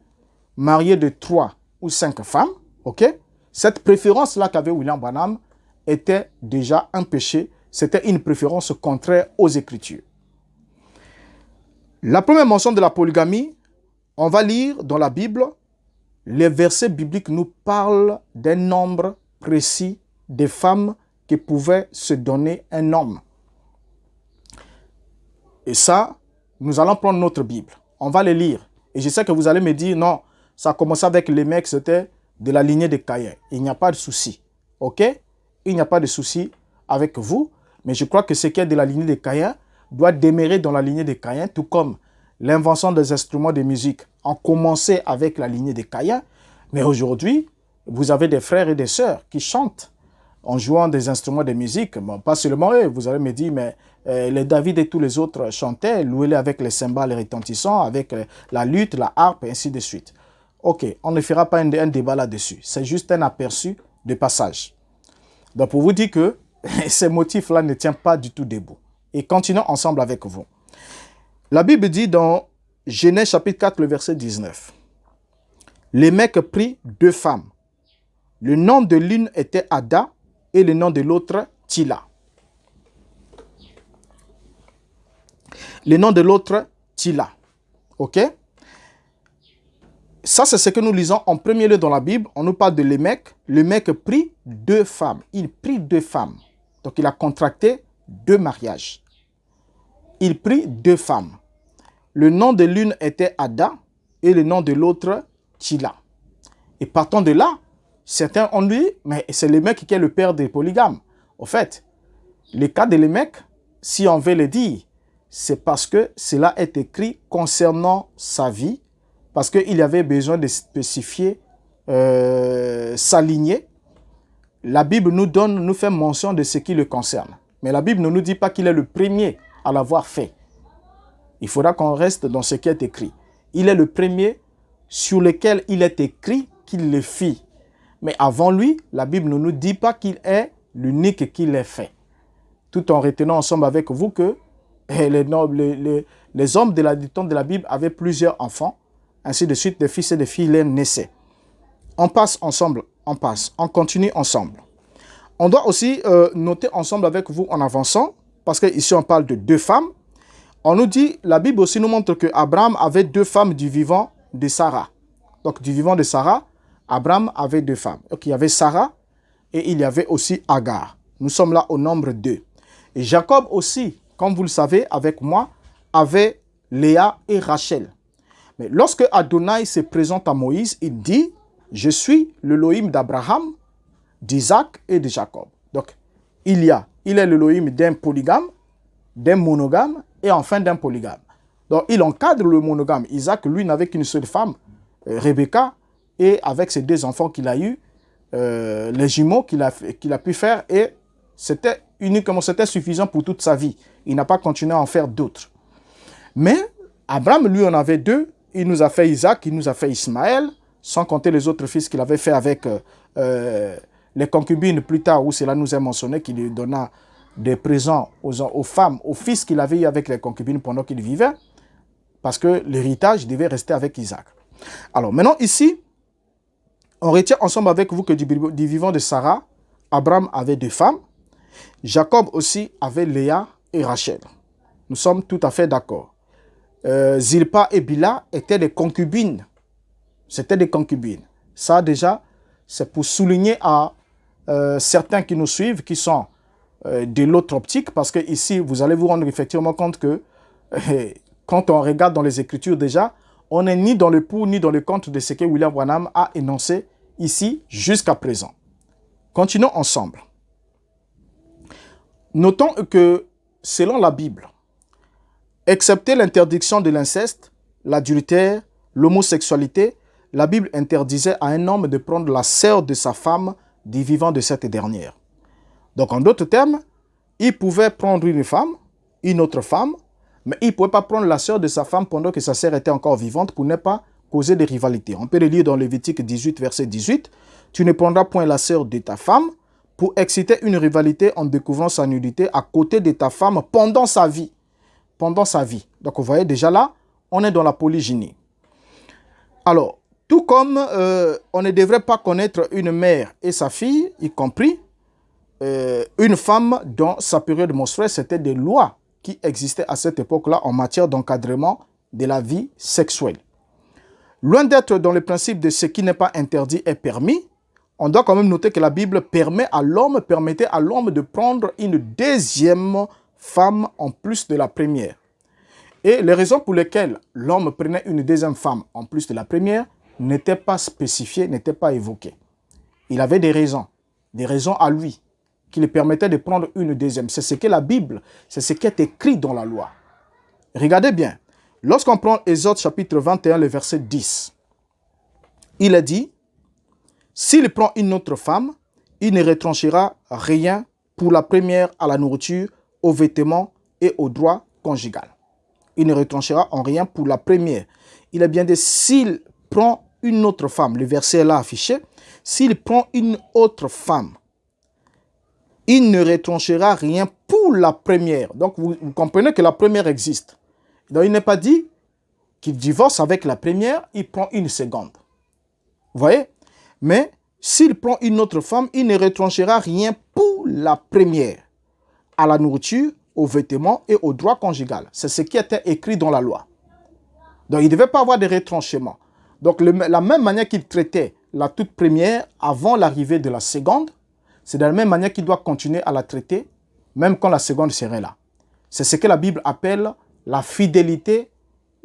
marié de 3 ou 5 femmes, ok? Cette préférence-là qu'avait William Branham était déjà un péché, c'était une préférence contraire aux Écritures. La première mention de la polygamie, on va lire dans la Bible, les versets bibliques nous parlent d'un nombre précis de femmes qui pouvaient se donner un homme. Et ça, nous allons prendre notre Bible. On va les lire. Et je sais que vous allez me dire, non, ça a commencé avec les mecs, c'était de la lignée de Caïn. Il n'y a pas de souci. OK? Il n'y a pas de souci avec vous. Mais je crois que ce qui est de la lignée de Caïn doit demeurer dans la lignée de Caïn, tout comme l'invention des instruments de musique a commencé avec la lignée de Caïn. Mais aujourd'hui, vous avez des frères et des sœurs qui chantent en jouant des instruments de musique. Bon, pas seulement eux, vous allez me dire, mais les David et tous les autres chantaient, louaient avec les cymbales retentissants, avec la lutte, la harpe, et ainsi de suite. Ok, on ne fera pas un débat là-dessus. C'est juste un aperçu de passage. Donc, pour vous dire que ces motifs-là ne tiennent pas du tout debout. Et continuons ensemble avec vous. La Bible dit dans Genèse chapitre 4, le verset 19. Les mecs prirent 2 femmes. Le nom de l'une était Ada et le nom de l'autre Tila. Le nom de l'autre Tila. Ok? Ça, c'est ce que nous lisons en premier lieu dans la Bible. On nous parle de Lémec. Lémec prit 2 femmes. Il prit 2 femmes. Donc, il a contracté 2 mariages. Il prit 2 femmes. Le nom de l'une était Ada et le nom de l'autre Tila. Et partant de là, certains ont dit, mais c'est Lémec qui est le père des polygames. Au fait, le cas de Lémec, si on veut le dire, c'est parce que cela est écrit concernant sa vie, parce qu'il y avait besoin de spécifier sa lignée. la Bible nous fait mention de ce qui le concerne. Mais la Bible ne nous dit pas qu'il est le premier à l'avoir fait. Il faudra qu'on reste dans ce qui est écrit. Il est le premier sur lequel il est écrit qu'il le fit. Mais avant lui, la Bible ne nous dit pas qu'il est l'unique qui l'ait fait. Tout en retenant ensemble avec vous que les hommes du temps de la Bible avaient plusieurs enfants, ainsi de suite, des fils et des filles les naissaient. On passe ensemble, on continue ensemble. On doit aussi noter ensemble avec vous en avançant, parce qu'ici on parle de 2 femmes. On nous dit, la Bible aussi nous montre que Abraham avait 2 femmes du vivant de Sarah. Donc du vivant de Sarah, Abraham avait 2 femmes. Donc il y avait Sarah et il y avait aussi Agar. Nous sommes là au nombre 2. Et Jacob aussi, comme vous le savez avec moi, avait Léa et Rachel. Mais lorsque Adonai se présente à Moïse, il dit, je suis l'Elohim d'Abraham, d'Isaac et de Jacob. Donc il est l'Elohim d'un polygame, d'un monogame et enfin d'un polygame. Donc il encadre le monogame. Isaac, lui, n'avait qu'une seule femme, Rebecca, et avec ses 2 enfants qu'il a eus, les jumeaux qu'il a pu faire, et c'était suffisant pour toute sa vie. Il n'a pas continué à en faire d'autres. Mais Abraham, lui, en avait 2. Il nous a fait Isaac, il nous a fait Ismaël, sans compter les autres fils qu'il avait fait avec les concubines plus tard, où cela nous est mentionné qu'il lui donna des présents aux femmes, aux fils qu'il avait eu avec les concubines pendant qu'il vivait, parce que l'héritage devait rester avec Isaac. Alors maintenant ici, on retient ensemble avec vous que du vivant de Sarah, Abraham avait 2 femmes, Jacob aussi avait Léa et Rachel. Nous sommes tout à fait d'accord. Zilpa et Bila étaient des concubines. C'était des concubines. Ça déjà, c'est pour souligner à certains qui nous suivent, qui sont de l'autre optique, parce que ici, vous allez vous rendre effectivement compte que quand on regarde dans les Écritures déjà, on n'est ni dans le pour ni dans le contre de ce que William Branham a énoncé ici jusqu'à présent. Continuons ensemble. Notons que selon la Bible, excepté l'interdiction de l'inceste, l'adultère, l'homosexualité, la Bible interdisait à un homme de prendre la sœur de sa femme du vivant de cette dernière. Donc en d'autres termes, il pouvait prendre une autre femme, mais il ne pouvait pas prendre la sœur de sa femme pendant que sa sœur était encore vivante pour ne pas causer de rivalité. On peut le lire dans Lévitique 18, verset 18. « Tu ne prendras point la sœur de ta femme pour exciter une rivalité en découvrant sa nudité à côté de ta femme pendant sa vie. » Pendant sa vie. Donc vous voyez déjà là, on est dans la polygynie. Alors, tout comme on ne devrait pas connaître une mère et sa fille, y compris une femme dans sa période menstruelle, c'était des lois qui existaient à cette époque-là en matière d'encadrement de la vie sexuelle. Loin d'être dans le principe de ce qui n'est pas interdit est permis, on doit quand même noter que la Bible permettait à l'homme de prendre une deuxième femme en plus de la première. Et les raisons pour lesquelles l'homme prenait une deuxième femme en plus de la première n'étaient pas spécifiées, n'étaient pas évoquées. Il avait des raisons à lui, qui lui permettaient de prendre une deuxième. C'est ce que la Bible, c'est ce qui est écrit dans la loi. Regardez bien, lorsqu'on prend Exode chapitre 21, le verset 10, il est dit, « S'il prend une autre femme, il ne retranchera rien pour la première à la nourriture, aux vêtements et au droit conjugal. » Il ne retranchera en rien pour la première. Il est bien dit, s'il prend une autre femme, le verset est là affiché, s'il prend une autre femme, il ne retranchera rien pour la première. Donc vous comprenez que la première existe. Donc il n'est pas dit qu'il divorce avec la première, il prend une seconde. Vous voyez? Mais s'il prend une autre femme, il ne retranchera rien pour la première, à la nourriture, aux vêtements et au droit conjugal. C'est ce qui était écrit dans la loi. Donc il ne devait pas avoir de retranchement. Donc la même manière qu'il traitait la toute première avant l'arrivée de la seconde, c'est de la même manière qu'il doit continuer à la traiter, même quand la seconde serait là. C'est ce que la Bible appelle la fidélité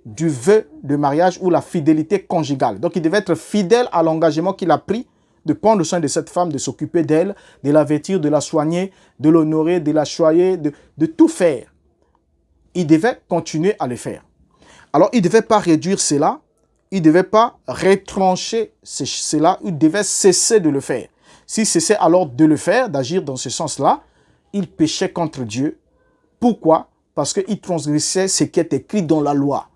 du vœu de mariage ou la fidélité conjugale. Donc il devait être fidèle à l'engagement qu'il a pris de prendre soin de cette femme, de s'occuper d'elle, de la vêtir, de la soigner, de l'honorer, de la choyer, de tout faire. Il devait continuer à le faire. Alors il ne devait pas réduire cela, il ne devait pas retrancher cela, il devait cesser de le faire. s'il cessait alors de le faire, d'agir dans ce sens-là, il péchait contre Dieu. Pourquoi? Parce qu'il transgressait ce qui est écrit dans la loi.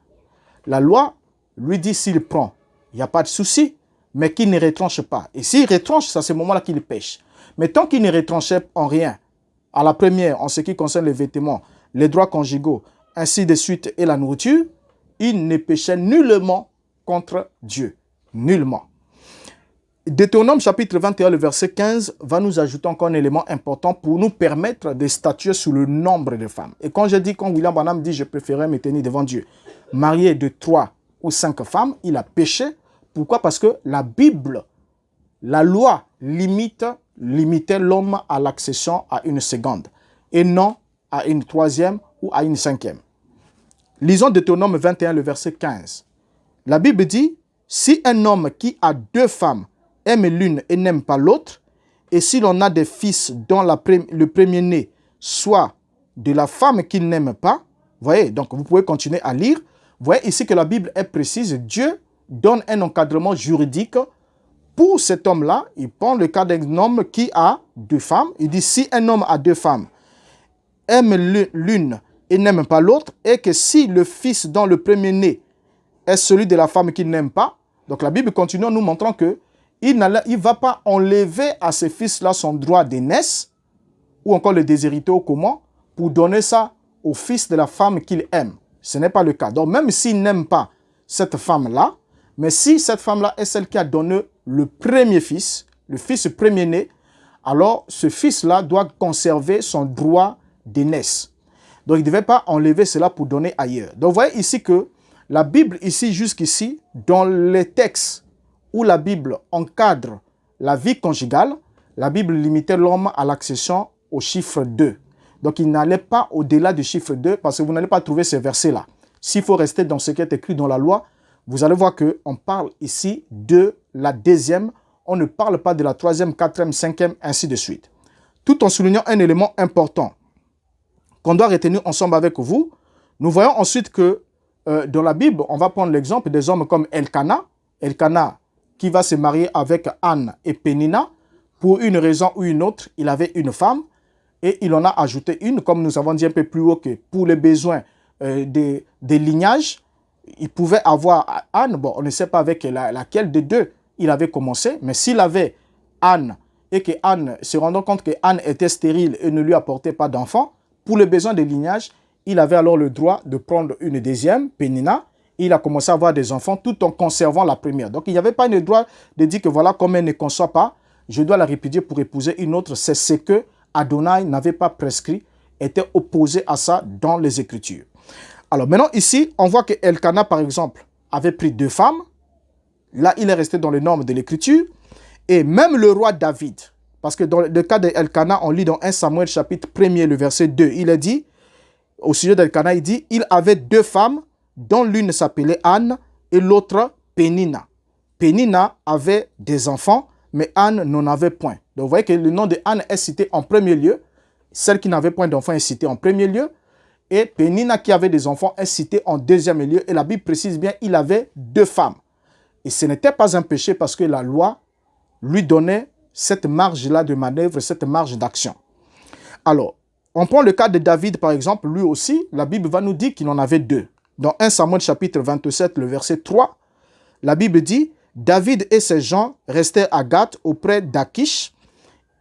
La loi lui dit s'il prend, il n'y a pas de souci, mais qu'il ne retranche pas. Et s'il retranche, c'est à ce moment-là qu'il pêche. Mais tant qu'il ne retranchait en rien, à la première, en ce qui concerne les vêtements, les droits conjugaux, ainsi de suite, et la nourriture, il ne péchait nullement contre Dieu. Nullement. Deutéronome chapitre 21, le verset 15, va nous ajouter encore un élément important pour nous permettre de statuer sur le nombre de femmes. Et quand William Branham dit « je préférais me tenir devant Dieu », marié de 3 ou 5 femmes, il a péché. Pourquoi? Parce que la Bible, la loi limitait l'homme à l'accession à une seconde et non à une troisième ou à une cinquième. Lisons Deutéronome 21, le verset 15. La Bible dit « Si un homme qui a 2 femmes aime l'une et n'aime pas l'autre, et si l'on a des fils dont le premier-né soit de la femme qu'il n'aime pas, voyez, donc vous pouvez continuer à lire, vous voyez ici que la Bible est précise, Dieu donne un encadrement juridique pour cet homme-là. Il prend le cas d'un homme qui a 2 femmes, il dit si un homme a 2 femmes, aime l'une et n'aime pas l'autre, et que si le fils dont le premier-né est celui de la femme qu'il n'aime pas, donc la Bible continue en nous montrant que il ne va pas enlever à ce fils-là son droit d'aînesse, ou encore le déshériter au comment, pour donner ça au fils de la femme qu'il aime. Ce n'est pas le cas. Donc même s'il n'aime pas cette femme-là, mais si cette femme-là est celle qui a donné le premier fils, le fils premier-né, alors ce fils-là doit conserver son droit d'aînesse. Donc il ne devait pas enlever cela pour donner ailleurs. Donc vous voyez ici que la Bible, ici, jusqu'ici, dans les textes où la Bible encadre la vie conjugale, la Bible limitait l'homme à l'accession au chiffre 2. Donc, il n'allait pas au-delà du chiffre 2 parce que vous n'allez pas trouver ces versets-là. S'il faut rester dans ce qui est écrit dans la loi, vous allez voir qu'on parle ici de la deuxième. On ne parle pas de la troisième, quatrième, cinquième, ainsi de suite. Tout en soulignant un élément important qu'on doit retenir ensemble avec vous, nous voyons ensuite que dans la Bible, on va prendre l'exemple des hommes comme Elkana. Elkana, qui va se marier avec Anne et Pénina. Pour une raison ou une autre, il avait une femme et il en a ajouté une, comme nous avons dit un peu plus haut, que pour les besoins des lignages, il pouvait avoir Anne. Bon, on ne sait pas avec laquelle des deux il avait commencé, mais s'il avait Anne et que Anne, se rendant compte que Anne était stérile et ne lui apportait pas d'enfant, pour les besoins des lignages, il avait alors le droit de prendre une deuxième, Pénina. Il a commencé à avoir des enfants tout en conservant la première. Donc, il n'y avait pas le droit de dire que voilà, comme elle ne conçoit pas, je dois la répudier pour épouser une autre. C'est ce que Adonai n'avait pas prescrit, était opposé à ça dans les Écritures. Alors maintenant, ici, on voit que Elkana, par exemple, avait pris 2 femmes. Là, il est resté dans les normes de l'Écriture. Et même le roi David, parce que dans le cas d'Elkana, on lit dans 1 Samuel chapitre 1er, le verset 2, il est dit, au sujet d'Elkana, il dit, il avait 2 femmes, dont l'une s'appelait Anne et l'autre Pénina. Pénina avait des enfants, mais Anne n'en avait point. Donc vous voyez que le nom de Anne est cité en premier lieu. Celle qui n'avait point d'enfants est citée en premier lieu. Et Pénina qui avait des enfants est citée en deuxième lieu. Et la Bible précise bien, il avait 2 femmes. Et ce n'était pas un péché parce que la loi lui donnait cette marge-là de manœuvre, cette marge d'action. Alors, on prend le cas de David par exemple. Lui aussi, la Bible va nous dire qu'il en avait 2. Dans 1 Samuel chapitre 27, le verset 3, la Bible dit « David et ses gens restèrent à Gath auprès d'Achish.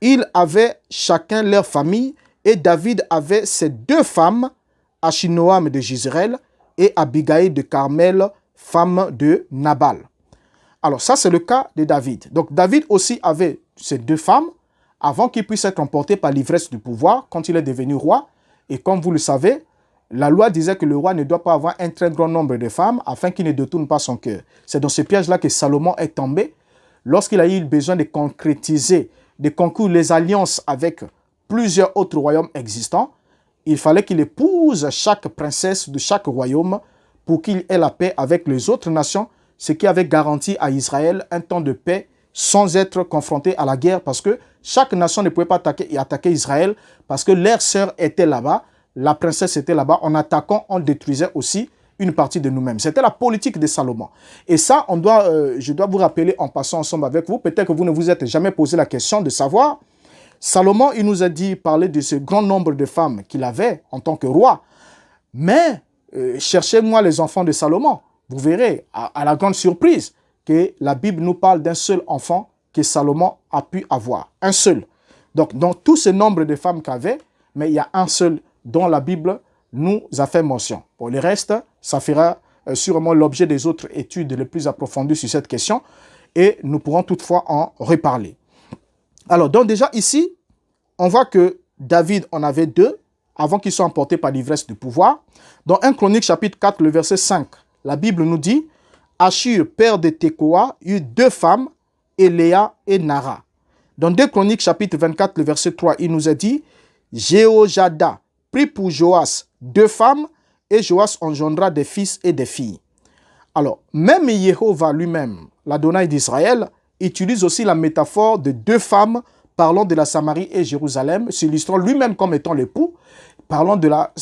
Ils avaient chacun leur famille et David avait ses 2 femmes, Achinoam de Jezreel et Abigail de Carmel, femme de Nabal. » Alors ça, c'est le cas de David. Donc David aussi avait ses 2 femmes avant qu'il puisse être emporté par l'ivresse du pouvoir quand il est devenu roi. Et comme vous le savez, la loi disait que le roi ne doit pas avoir un très grand nombre de femmes afin qu'il ne détourne pas son cœur. C'est dans ce piège-là que Salomon est tombé lorsqu'il a eu besoin de concrétiser, de conclure les alliances avec plusieurs autres royaumes existants. Il fallait qu'il épouse chaque princesse de chaque royaume pour qu'il ait la paix avec les autres nations, ce qui avait garanti à Israël un temps de paix sans être confronté à la guerre parce que chaque nation ne pouvait pas attaquer Israël parce que leur sœur était là-bas. La princesse était là-bas. En attaquant, on détruisait aussi une partie de nous-mêmes. C'était la politique de Salomon. Et ça, je dois vous rappeler en passant ensemble avec vous, peut-être que vous ne vous êtes jamais posé la question de savoir, Salomon, il nous a dit, parler de ce grand nombre de femmes qu'il avait en tant que roi. Mais cherchez-moi les enfants de Salomon. Vous verrez, à la grande surprise, que la Bible nous parle d'un seul enfant que Salomon a pu avoir. Un seul. Donc, dans tout ce nombre de femmes qu'avait, mais il y a un seul dont la Bible nous a fait mention. Pour le reste, ça fera sûrement l'objet des autres études les plus approfondies sur cette question et nous pourrons toutefois en reparler. Alors, donc déjà ici, on voit que David en avait deux avant qu'il soit emporté par l'ivresse du pouvoir. Dans 1 Chronique chapitre 4, le verset 5, la Bible nous dit « Achur, père de Tekoa, eut deux femmes, Eléa et Nara. » Dans 2 Chroniques chapitre 24, le verset 3, il nous a dit « Jéhojada prit pour Joas deux femmes, et Joas engendra des fils et des filles. » Alors, même Jéhovah lui-même, l'Adonai d'Israël, utilise aussi la métaphore de deux femmes parlant de la Samarie et Jérusalem, s'illustrant lui-même comme étant l'époux, parlant de la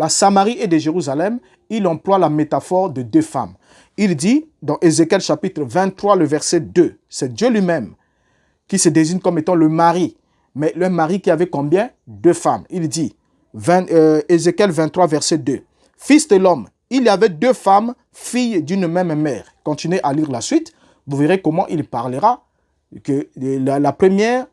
Samarie et de Jérusalem, il emploie la métaphore de deux femmes. Il dit, dans Ézéchiel chapitre 23, le verset 2, c'est Dieu lui-même qui se désigne comme étant le mari, mais le mari qui avait combien? Deux femmes. Il dit, Ézéchiel 23, verset 2, « Fils de l'homme, il y avait deux femmes, filles d'une même mère. » Continuez à lire la suite, vous verrez comment il parlera que la première,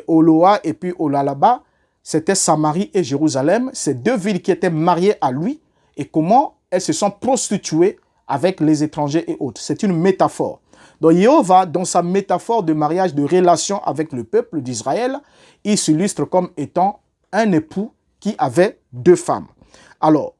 Oloa et puis Olalaba, c'était Samarie et Jérusalem, ces deux villes qui étaient mariées à lui, et comment elles se sont prostituées avec les étrangers et autres. C'est une métaphore. Donc Jéhovah, dans sa métaphore de mariage, de relation avec le peuple d'Israël, il s'illustre comme étant un époux qui avait deux femmes. Alors,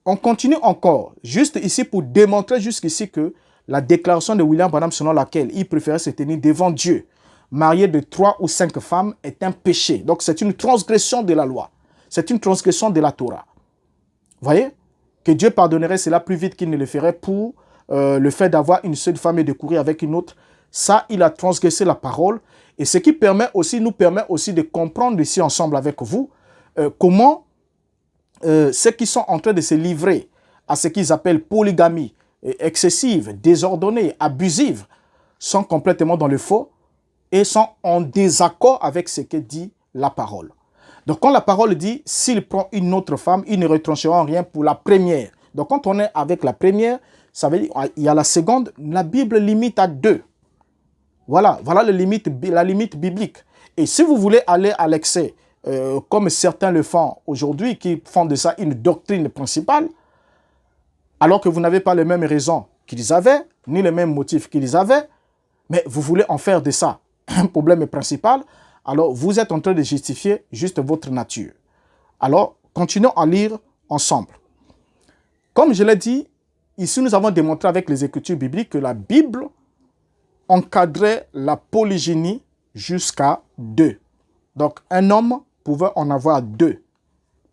on continue encore, juste ici pour démontrer jusqu'ici que la déclaration de William Branham selon laquelle il préférait se tenir devant Dieu, marié de 3 ou 5 femmes, est un péché. Donc c'est une transgression de la loi. C'est une transgression de la Torah. Vous voyez? Que Dieu pardonnerait cela plus vite qu'il ne le ferait pour le fait d'avoir une seule femme et de courir avec une autre. Ça, il a transgressé la parole. Et ce qui nous permet aussi de comprendre ici ensemble avec vous comment ceux qui sont en train de se livrer à ce qu'ils appellent polygamie excessive, désordonnée, abusive, sont complètement dans le faux et sont en désaccord avec ce que dit la parole. Donc quand la parole dit, s'il prend une autre femme, il ne retranchera rien pour la première. Donc quand on est avec la première, ça veut dire il y a la seconde, la Bible limite à 2. Voilà la limite biblique. Et si vous voulez aller à l'excès, comme certains le font aujourd'hui, qui font de ça une doctrine principale, alors que vous n'avez pas les mêmes raisons qu'ils avaient, ni les mêmes motifs qu'ils avaient, mais vous voulez en faire de ça un problème principal, alors vous êtes en train de justifier juste votre nature. Alors, continuons à lire ensemble. Comme je l'ai dit, ici nous avons démontré avec les Écritures bibliques que la Bible encadrait la polygynie jusqu'à 2. Donc, un homme pouvait en avoir 2,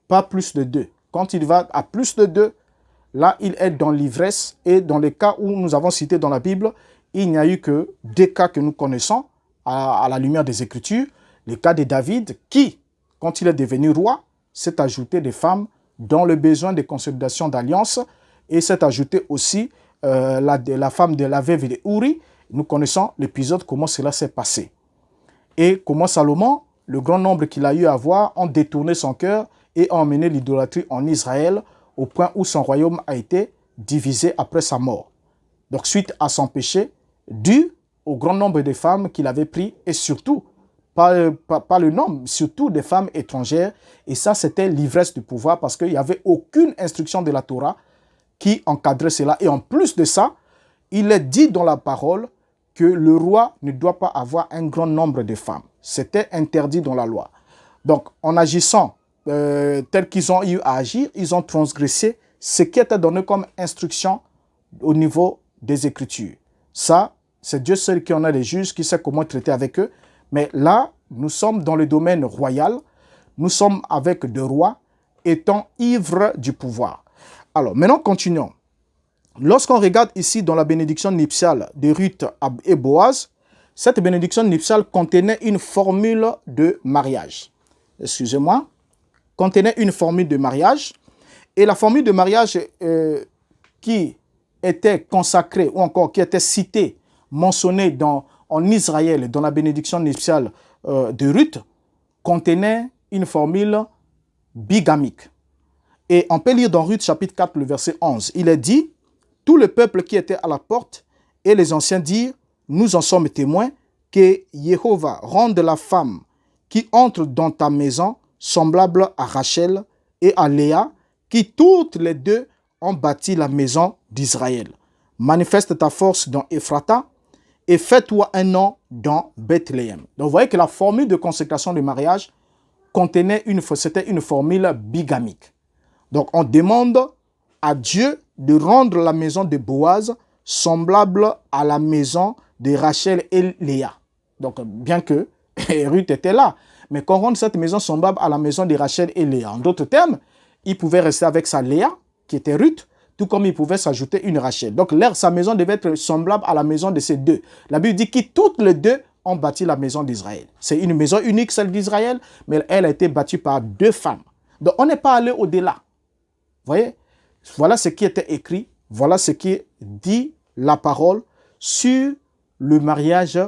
pas plus de 2. Quand il va à plus de 2, là, il est dans l'ivresse. Et dans les cas où nous avons cité dans la Bible, il n'y a eu que 2 cas que nous connaissons à la lumière des Écritures. Le cas de David qui, quand il est devenu roi, s'est ajouté des femmes dans le besoin de consolidation d'alliance et s'est ajouté aussi la femme de la veuve de Uri. Nous connaissons l'épisode, comment cela s'est passé. Et comment Salomon, le grand nombre qu'il a eu à voir, ont détourné son cœur et ont emmené l'idolâtrie en Israël au point où son royaume a été divisé après sa mort. Donc suite à son péché, dû au grand nombre de femmes qu'il avait pris et surtout, pas le nombre, surtout des femmes étrangères. Et ça, c'était l'ivresse du pouvoir parce qu'il n'y avait aucune instruction de la Torah qui encadrait cela. Et en plus de ça, il est dit dans la parole que le roi ne doit pas avoir un grand nombre de femmes. C'était interdit dans la loi. Donc, en agissant tel qu'ils ont eu à agir, ils ont transgressé ce qui était donné comme instruction au niveau des Écritures. Ça, c'est Dieu seul qui en a les juges, qui sait comment traiter avec eux. Mais là, nous sommes dans le domaine royal. Nous sommes avec des rois étant ivres du pouvoir. Alors, maintenant, continuons. Lorsqu'on regarde ici dans la bénédiction nuptiale de Ruth et Boaz, cette bénédiction nuptiale contenait une formule de mariage. Excusez-moi. Contenait une formule de mariage. Et la formule de mariage qui était consacrée ou encore qui était citée, mentionnée en Israël dans la bénédiction nuptiale de Ruth, contenait une formule bigamique. Et on peut lire dans Ruth chapitre 4, le verset 11. Il est dit, « Tout le peuple qui était à la porte et les anciens dirent, nous en sommes témoins, que Jéhovah rende la femme qui entre dans ta maison semblable à Rachel et à Léa, qui toutes les deux ont bâti la maison d'Israël. Manifeste ta force dans Ephrata et fais-toi un nom dans Bethléem. » Donc vous voyez que la formule de consécration du mariage c'était une formule bigamique. Donc on demande à Dieu de rendre la maison de Boaz semblable à la maison de Rachel et Léa. Donc bien que Ruth était là, mais qu'on rende cette maison semblable à la maison de Rachel et Léa. En d'autres termes, il pouvait rester avec sa Léa, qui était Ruth, tout comme il pouvait s'ajouter une Rachel. Donc sa maison devait être semblable à la maison de ces deux. La Bible dit que toutes les deux ont bâti la maison d'Israël. C'est une maison unique, celle d'Israël, mais elle a été bâtie par deux femmes. Donc on n'est pas allé au-delà. Vous voyez? Voilà ce qui était écrit, voilà ce qui dit la parole sur le mariage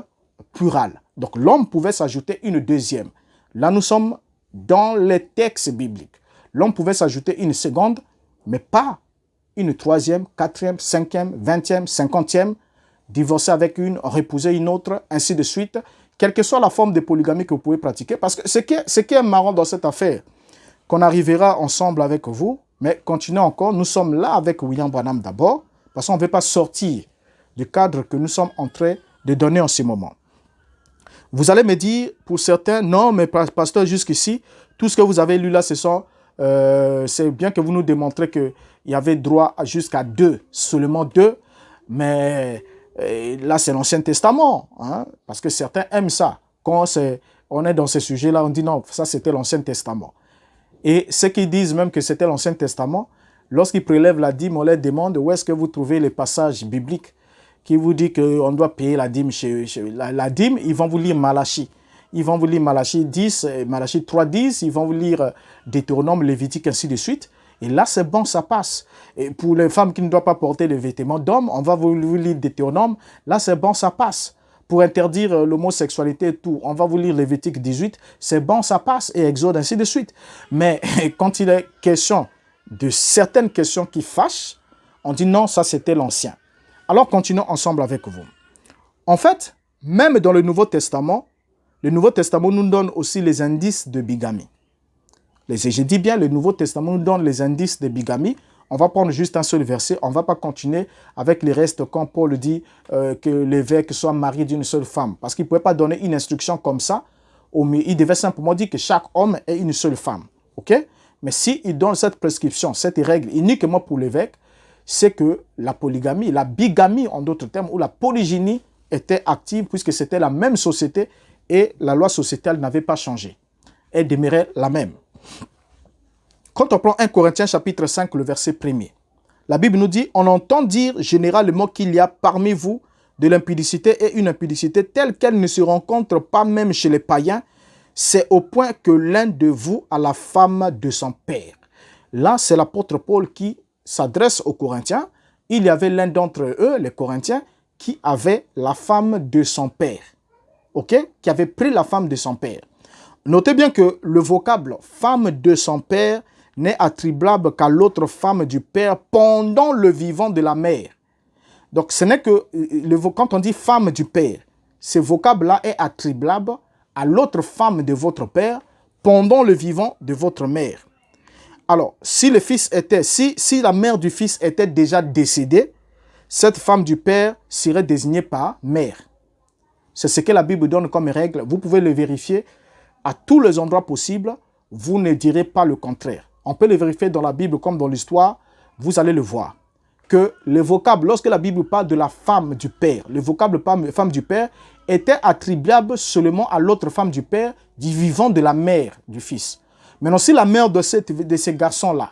plural. Donc l'homme pouvait s'ajouter une deuxième. Là nous sommes dans les textes bibliques. L'homme pouvait s'ajouter une seconde, mais pas une troisième, quatrième, cinquième, vingtième, cinquantième, divorcer avec une, épouser une autre, ainsi de suite, quelle que soit la forme de polygamie que vous pouvez pratiquer. Parce que ce qui est marrant dans cette affaire, qu'on arrivera ensemble avec vous, mais continuez encore, nous sommes là avec William Branham d'abord, parce qu'on ne veut pas sortir du cadre que nous sommes en train de donner en ce moment. Vous allez me dire, pour certains, non, mais pasteur, jusqu'ici, tout ce que vous avez lu là, c'est bien que vous nous démontrez qu'il y avait droit jusqu'à deux, seulement deux, mais là, c'est l'Ancien Testament, hein, parce que certains aiment ça. Quand on est dans ces sujets-là, on dit non, ça c'était l'Ancien Testament. Et ceux qui disent même que c'était l'Ancien Testament, lorsqu'ils prélèvent la dîme, on leur demande où est-ce que vous trouvez les passages bibliques qui vous dit qu'on doit payer la dîme la dîme, ils vont vous lire Malachie. Ils vont vous lire Malachie 10, Malachie 3:10, ils vont vous lire Deutéronome, Lévitique, ainsi de suite. Et là, c'est bon, ça passe. Et pour les femmes qui ne doivent pas porter les vêtements d'hommes, on va vous lire Deutéronome. Là, c'est bon, ça passe. Pour interdire l'homosexualité et tout, on va vous lire Lévitique 18. C'est bon, ça passe. Et Exode, ainsi de suite. Mais quand il est question de certaines questions qui fâchent, on dit non, ça c'était l'ancien. Alors, continuons ensemble avec vous. En fait, même dans le Nouveau Testament nous donne aussi les indices de bigamie. Je dis bien, le Nouveau Testament nous donne les indices de bigamie. On va prendre juste un seul verset. On ne va pas continuer avec les restes quand Paul dit que l'évêque soit marié d'une seule femme. Parce qu'il ne pouvait pas donner une instruction comme ça. Il devait simplement dire que chaque homme est une seule femme. Okay? Mais s'il donne cette prescription, cette règle uniquement pour l'évêque, c'est que la polygamie, la bigamie en d'autres termes, ou la polygynie était active puisque c'était la même société et la loi sociétale n'avait pas changé. Elle demeurait la même. Quand on prend 1 Corinthiens chapitre 5, le verset 1er, la Bible nous dit, on entend dire généralement qu'il y a parmi vous de l'impudicité et une impudicité telle qu'elle ne se rencontre pas même chez les païens, c'est au point que l'un de vous a la femme de son père. Là, c'est l'apôtre Paul qui s'adresse aux Corinthiens. Il y avait l'un d'entre eux, les Corinthiens, qui avait la femme de son père. Ok? Qui avait pris la femme de son père. Notez bien que le vocable « femme de son père » n'est attribuable qu'à l'autre femme du père pendant le vivant de la mère. Donc, ce n'est que, quand on dit « femme du père », ce vocable-là est attribuable à l'autre femme de votre père pendant le vivant de votre mère. Alors, si la mère du fils était déjà décédée, cette femme du père serait désignée par mère. C'est ce que la Bible donne comme règle. Vous pouvez le vérifier à tous les endroits possibles. Vous ne direz pas le contraire. On peut le vérifier dans la Bible comme dans l'histoire. Vous allez le voir. Que le vocable, lorsque la Bible parle de la femme du père, le vocable femme du père était attribuable seulement à l'autre femme du père du vivant de la mère du fils. Maintenant, si la mère de ces garçons-là,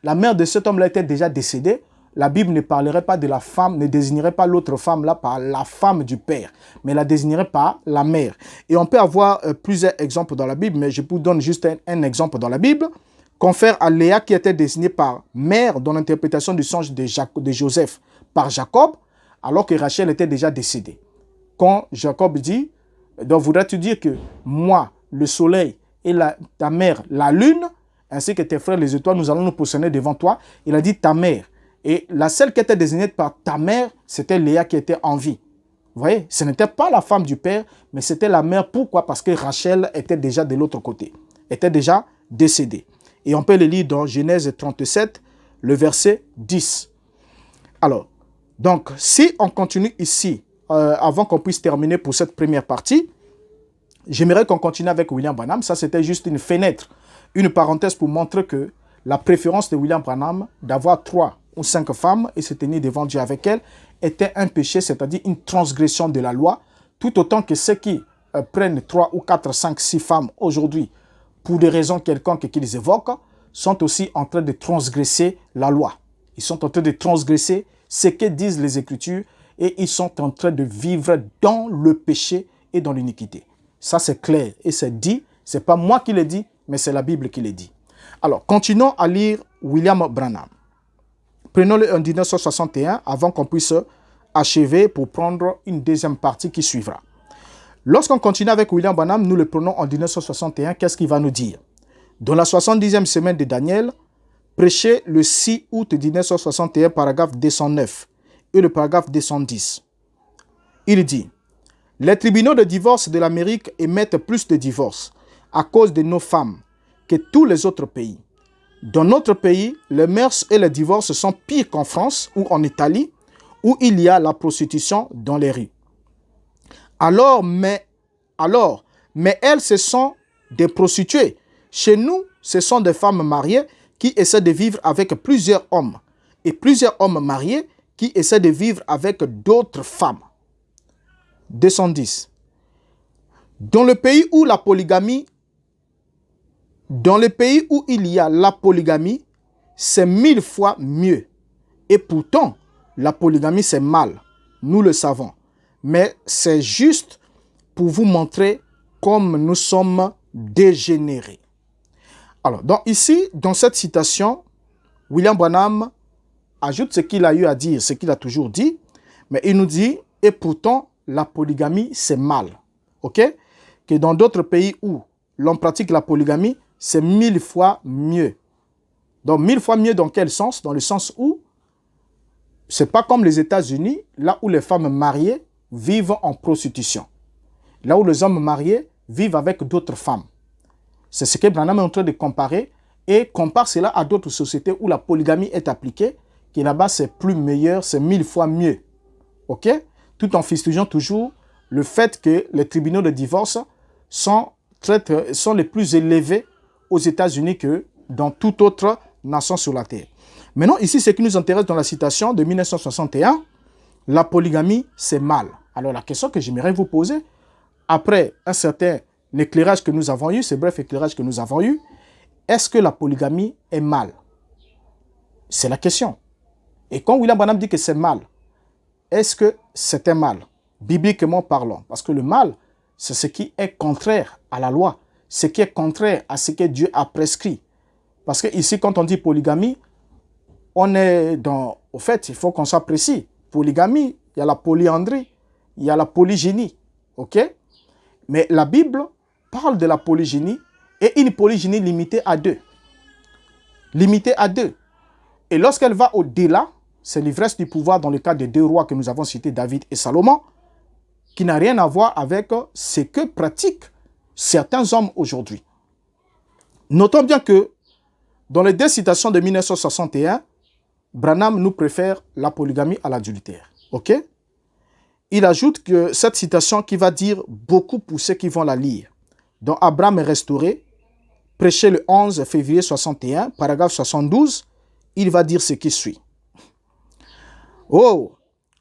la mère de cet homme-là était déjà décédée, la Bible ne parlerait pas de la femme, ne désignerait pas l'autre femme-là par la femme du père, mais la désignerait par la mère. Et on peut avoir plusieurs exemples dans la Bible, mais je vous donne juste un exemple dans la Bible. confère à Léa qui était désignée par mère dans l'interprétation du songe de Joseph par Jacob, alors que Rachel était déjà décédée. Quand Jacob dit, donc voudrais-tu dire que moi, le soleil et ta mère, la lune, ainsi que tes frères les étoiles, nous allons nous positionner devant toi. Il a dit ta mère. Et la seule qui était désignée par ta mère, c'était Léa qui était en vie. Vous voyez, ce n'était pas la femme du père, mais c'était la mère. Pourquoi? Parce que Rachel était déjà de l'autre côté, était déjà décédée. Et on peut le lire dans Genèse 37, le verset 10. Alors, donc, si on continue ici, avant qu'on puisse terminer pour cette première partie, j'aimerais qu'on continue avec William Branham. Ça, c'était juste une fenêtre, une parenthèse pour montrer que la préférence de William Branham d'avoir 3 ou 5 femmes et se tenir devant Dieu avec elles était un péché, c'est-à-dire une transgression de la loi, tout autant que ceux qui prennent 3 ou 4, 5, 6 femmes aujourd'hui pour des raisons quelconques qu'ils évoquent, sont aussi en train de transgresser la loi. Ils sont en train de transgresser ce que disent les Écritures et ils sont en train de vivre dans le péché et dans l'iniquité. Ça, c'est clair et c'est dit. Ce n'est pas moi qui le dis, mais c'est la Bible qui le dit. Alors, continuons à lire William Branham. Prenons-le en 1961 avant qu'on puisse achever pour prendre une deuxième partie qui suivra. Lorsqu'on continue avec William Branham, nous le prenons en 1961. Qu'est-ce qu'il va nous dire? Dans la 70e semaine de Daniel, prêché le 6 août 1961, paragraphe 209 et le paragraphe 210. Il dit: les tribunaux de divorce de l'Amérique émettent plus de divorces à cause de nos femmes que tous les autres pays. Dans notre pays, les mœurs et les divorces sont pires qu'en France ou en Italie, où il y a la prostitution dans les rues. Mais elles, ce sont des prostituées. Chez nous, ce sont des femmes mariées qui essaient de vivre avec plusieurs hommes et plusieurs hommes mariés qui essaient de vivre avec d'autres femmes. 210. Dans le pays où il y a la polygamie, c'est 1000 fois mieux. Et pourtant, la polygamie, c'est mal. Nous le savons. Mais c'est juste pour vous montrer comme nous sommes dégénérés. Alors, donc ici, dans cette citation, William Branham ajoute ce qu'il a eu à dire, ce qu'il a toujours dit, mais il nous dit, et pourtant, la polygamie, c'est mal. OK? Que dans d'autres pays où l'on pratique la polygamie, c'est 1000 fois mieux. Donc, 1000 fois mieux dans quel sens? Dans le sens où c'est pas comme les États-Unis, là où les femmes mariées vivent en prostitution. Là où les hommes mariés vivent avec d'autres femmes. C'est ce que Branham est en train de comparer et compare cela à d'autres sociétés où la polygamie est appliquée, qui là-bas c'est plus meilleur, c'est 1000 fois mieux. OK? Tout en fustigeant toujours le fait que les tribunaux de divorce sont les plus élevés aux États-Unis que dans toute autre nation sur la terre. Maintenant, ici, ce qui nous intéresse dans la citation de 1961, la polygamie, c'est mal. Alors, la question que j'aimerais vous poser, après un certain éclairage que nous avons eu, ce bref éclairage que nous avons eu, est-ce que la polygamie est mal? C'est la question. Et quand William Branham dit que c'est mal, est-ce que c'est un mal, bibliquement parlant? Parce que le mal, c'est ce qui est contraire à la loi, ce qui est contraire à ce que Dieu a prescrit. Parce que ici, quand on dit polygamie, on est dans... Au fait, il faut qu'on soit précis. Polygamie, il y a la polyandrie, il y a la polygynie. OK? Mais la Bible parle de la polygynie et une polygynie limitée à 2. Limitée à 2. Et lorsqu'elle va au-delà, c'est l'ivresse du pouvoir dans le cas des 2 rois que nous avons cités, David et Salomon, qui n'a rien à voir avec ce que pratiquent certains hommes aujourd'hui. Notons bien que dans les 2 citations de 1961, Branham nous préfère la polygamie à l'adultère. OK? Il ajoute que cette citation qui va dire beaucoup pour ceux qui vont la lire. Dans Abraham est restauré, prêché le 11 février 61, paragraphe 72, il va dire ce qui suit. Oh,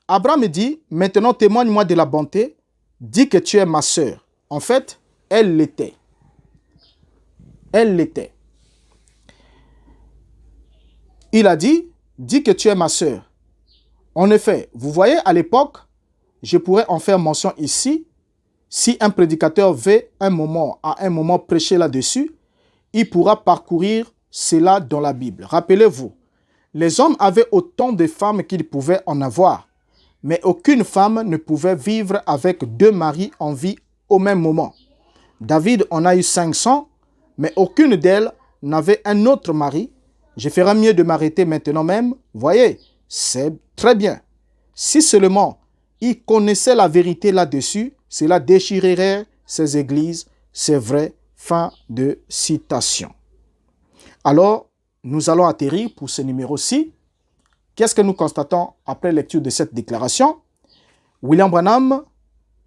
Abraham dit, maintenant témoigne-moi de la bonté, dis que tu es ma sœur. En fait, elle l'était. Elle l'était. Il a dit, dis que tu es ma sœur. En effet, vous voyez, à l'époque, je pourrais en faire mention ici, si un prédicateur veut à un moment prêcher là-dessus, il pourra parcourir cela dans la Bible. Rappelez-vous, les hommes avaient autant de femmes qu'ils pouvaient en avoir, mais aucune femme ne pouvait vivre avec deux maris en vie au même moment. David en a eu 500, mais aucune d'elles n'avait un autre mari. Je ferais mieux de m'arrêter maintenant même. Voyez, c'est très bien. Si seulement il connaissait la vérité là-dessus, cela déchirerait ces églises. C'est vrai. Fin de citation. Alors, nous allons atterrir pour ce numéro-ci. Qu'est-ce que nous constatons après lecture de cette déclaration? William Branham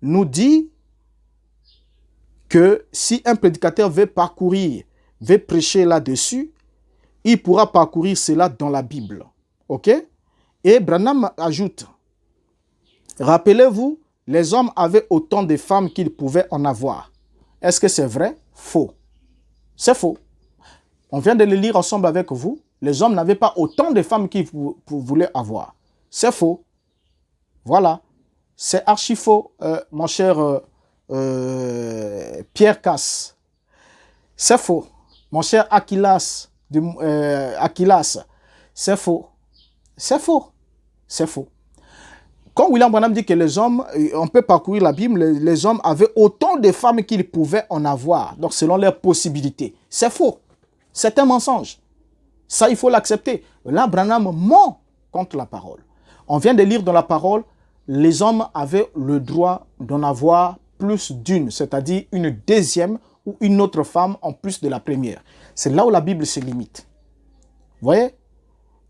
nous dit que si un prédicateur veut prêcher là-dessus, il pourra parcourir cela dans la Bible. OK? Et Branham ajoute, rappelez-vous, les hommes avaient autant de femmes qu'ils pouvaient en avoir. Est-ce que c'est vrai? Faux. C'est faux. On vient de le lire ensemble avec vous. Les hommes n'avaient pas autant de femmes qu'ils voulaient avoir. C'est faux. Voilà. C'est archi faux, mon cher Pierre Casse. C'est faux. Mon cher Aquilas, c'est faux. C'est faux. C'est faux. Quand William Branham dit que les hommes, on peut parcourir la Bible, les hommes avaient autant de femmes qu'ils pouvaient en avoir, donc selon leurs possibilités. C'est faux. C'est un mensonge. Ça, il faut l'accepter. Là, Branham ment contre la parole. On vient de lire dans la parole, les hommes avaient le droit d'en avoir plus d'une, c'est-à-dire une deuxième ou une autre femme en plus de la première. C'est là où la Bible se limite. Vous voyez?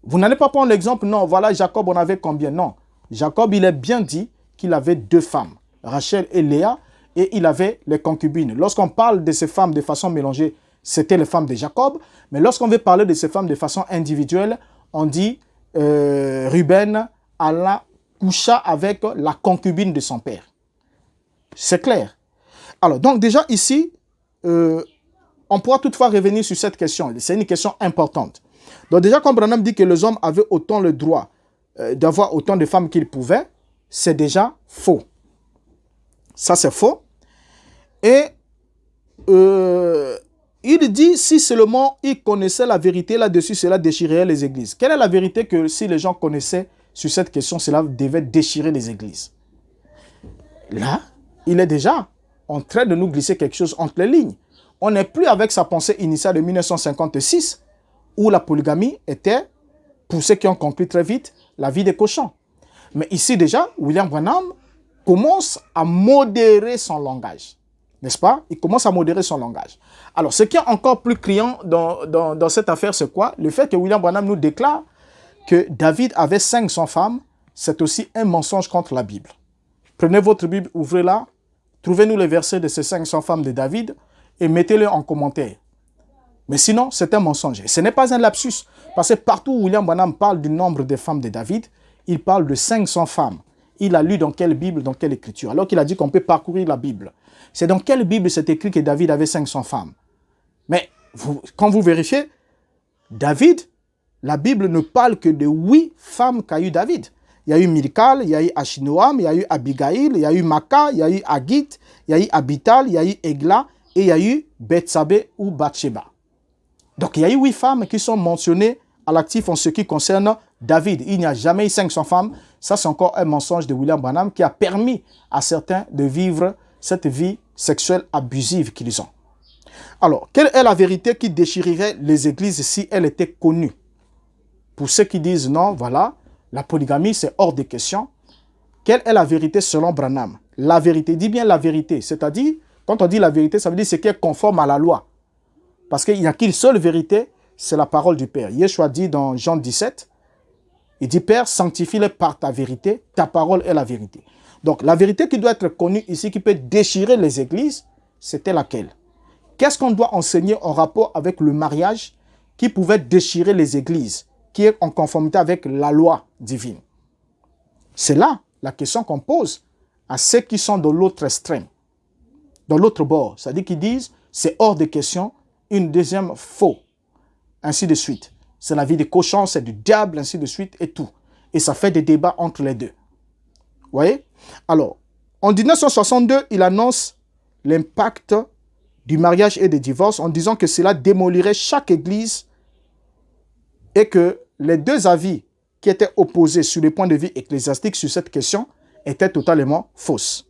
Vous n'allez pas prendre l'exemple, non, voilà, Jacob en avait combien? Non. Jacob, il est bien dit qu'il avait deux femmes, Rachel et Léa, et il avait les concubines. Lorsqu'on parle de ces femmes de façon mélangée, c'était les femmes de Jacob, mais lorsqu'on veut parler de ces femmes de façon individuelle, on dit Ruben alla coucha avec la concubine de son père. C'est clair. Alors, donc déjà ici, on pourra toutefois revenir sur cette question. C'est une question importante. Donc déjà, quand Branham dit que les hommes avaient autant le droit d'avoir autant de femmes qu'ils pouvaient, c'est déjà faux. Ça, c'est faux. Et il dit, si seulement ils connaissaient la vérité là-dessus, cela déchirerait les églises. Quelle est la vérité que si les gens connaissaient sur cette question, cela devait déchirer les églises? Là, il est déjà en train de nous glisser quelque chose entre les lignes. On n'est plus avec sa pensée initiale de 1956, où la polygamie était, pour ceux qui ont conclu très vite, la vie des cochons. Mais ici déjà, William Branham commence à modérer son langage. N'est-ce pas? Il commence à modérer son langage. Alors, ce qui est encore plus criant dans cette affaire, c'est quoi? Le fait que William Branham nous déclare que David avait 500 femmes, c'est aussi un mensonge contre la Bible. Prenez votre Bible, ouvrez-la, trouvez-nous les versets de ces 500 femmes de David et mettez-les en commentaire. Mais sinon, c'est un mensonge. Ce n'est pas un lapsus, parce que partout où William Branham parle du nombre de femmes de David, il parle de 500 femmes. Il a lu dans quelle Bible, dans quelle écriture, alors qu'il a dit qu'on peut parcourir la Bible. C'est dans quelle Bible c'est écrit que David avait 500 femmes? Mais quand vous vérifiez, David, la Bible ne parle que de 8 femmes qu'a eu David. Il y a eu Milcal, il y a eu Achinoam, il y a eu Abigail, il y a eu Maca, il y a eu Agit, il y a eu Abital, il y a eu Egla et il y a eu Bethsabée ou Bathsheba. Donc il y a eu 8 femmes qui sont mentionnées à l'actif en ce qui concerne David. Il n'y a jamais eu 500 femmes. Ça, c'est encore un mensonge de William Branham qui a permis à certains de vivre cette vie sexuelle abusive qu'ils ont. Alors, quelle est la vérité qui déchirerait les églises si elle était connue? Pour ceux qui disent non, voilà, la polygamie, c'est hors de question. Quelle est la vérité selon Branham? La vérité, dit bien la vérité. C'est-à-dire, quand on dit la vérité, ça veut dire ce qui est conforme à la loi. Parce qu'il n'y a qu'une seule vérité, c'est la parole du Père. Yeshua dit dans Jean 17, il dit, Père, sanctifie-les par ta vérité, ta parole est la vérité. Donc, la vérité qui doit être connue ici, qui peut déchirer les églises, c'était laquelle? Qu'est-ce qu'on doit enseigner en rapport avec le mariage qui pouvait déchirer les églises, qui est en conformité avec la loi divine? C'est là la question qu'on pose à ceux qui sont dans l'autre extrême, dans l'autre bord. C'est-à-dire qu'ils disent, c'est hors de question, une deuxième faux, ainsi de suite. C'est la vie des cochons, c'est du diable, ainsi de suite, et tout. Et ça fait des débats entre les deux. Vous voyez? Alors, en 1962, il annonce l'impact du mariage et des divorces en disant que cela démolirait chaque église et que les deux avis qui étaient opposés sur le point de vue ecclésiastique sur cette question étaient totalement fausses.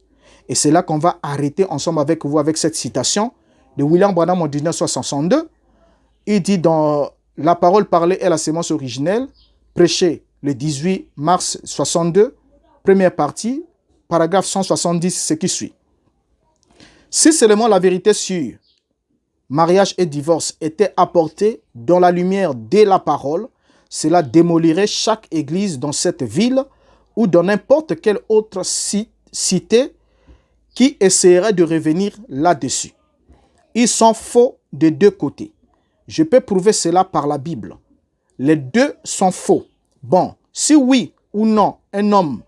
Et c'est là qu'on va arrêter ensemble avec vous avec cette citation de William Branham en 1962. Il dit dans La parole parlée est la sémence originelle, prêché le 18 mars 62, première partie, paragraphe 170, ce qui suit. Si seulement la vérité sur mariage et divorce était apportée dans la lumière de la parole, cela démolirait chaque église dans cette ville ou dans n'importe quelle autre cité qui essaierait de revenir là-dessus. Ils sont faux des deux côtés. Je peux prouver cela par la Bible. Les deux sont faux. Bon, si oui ou non, un homme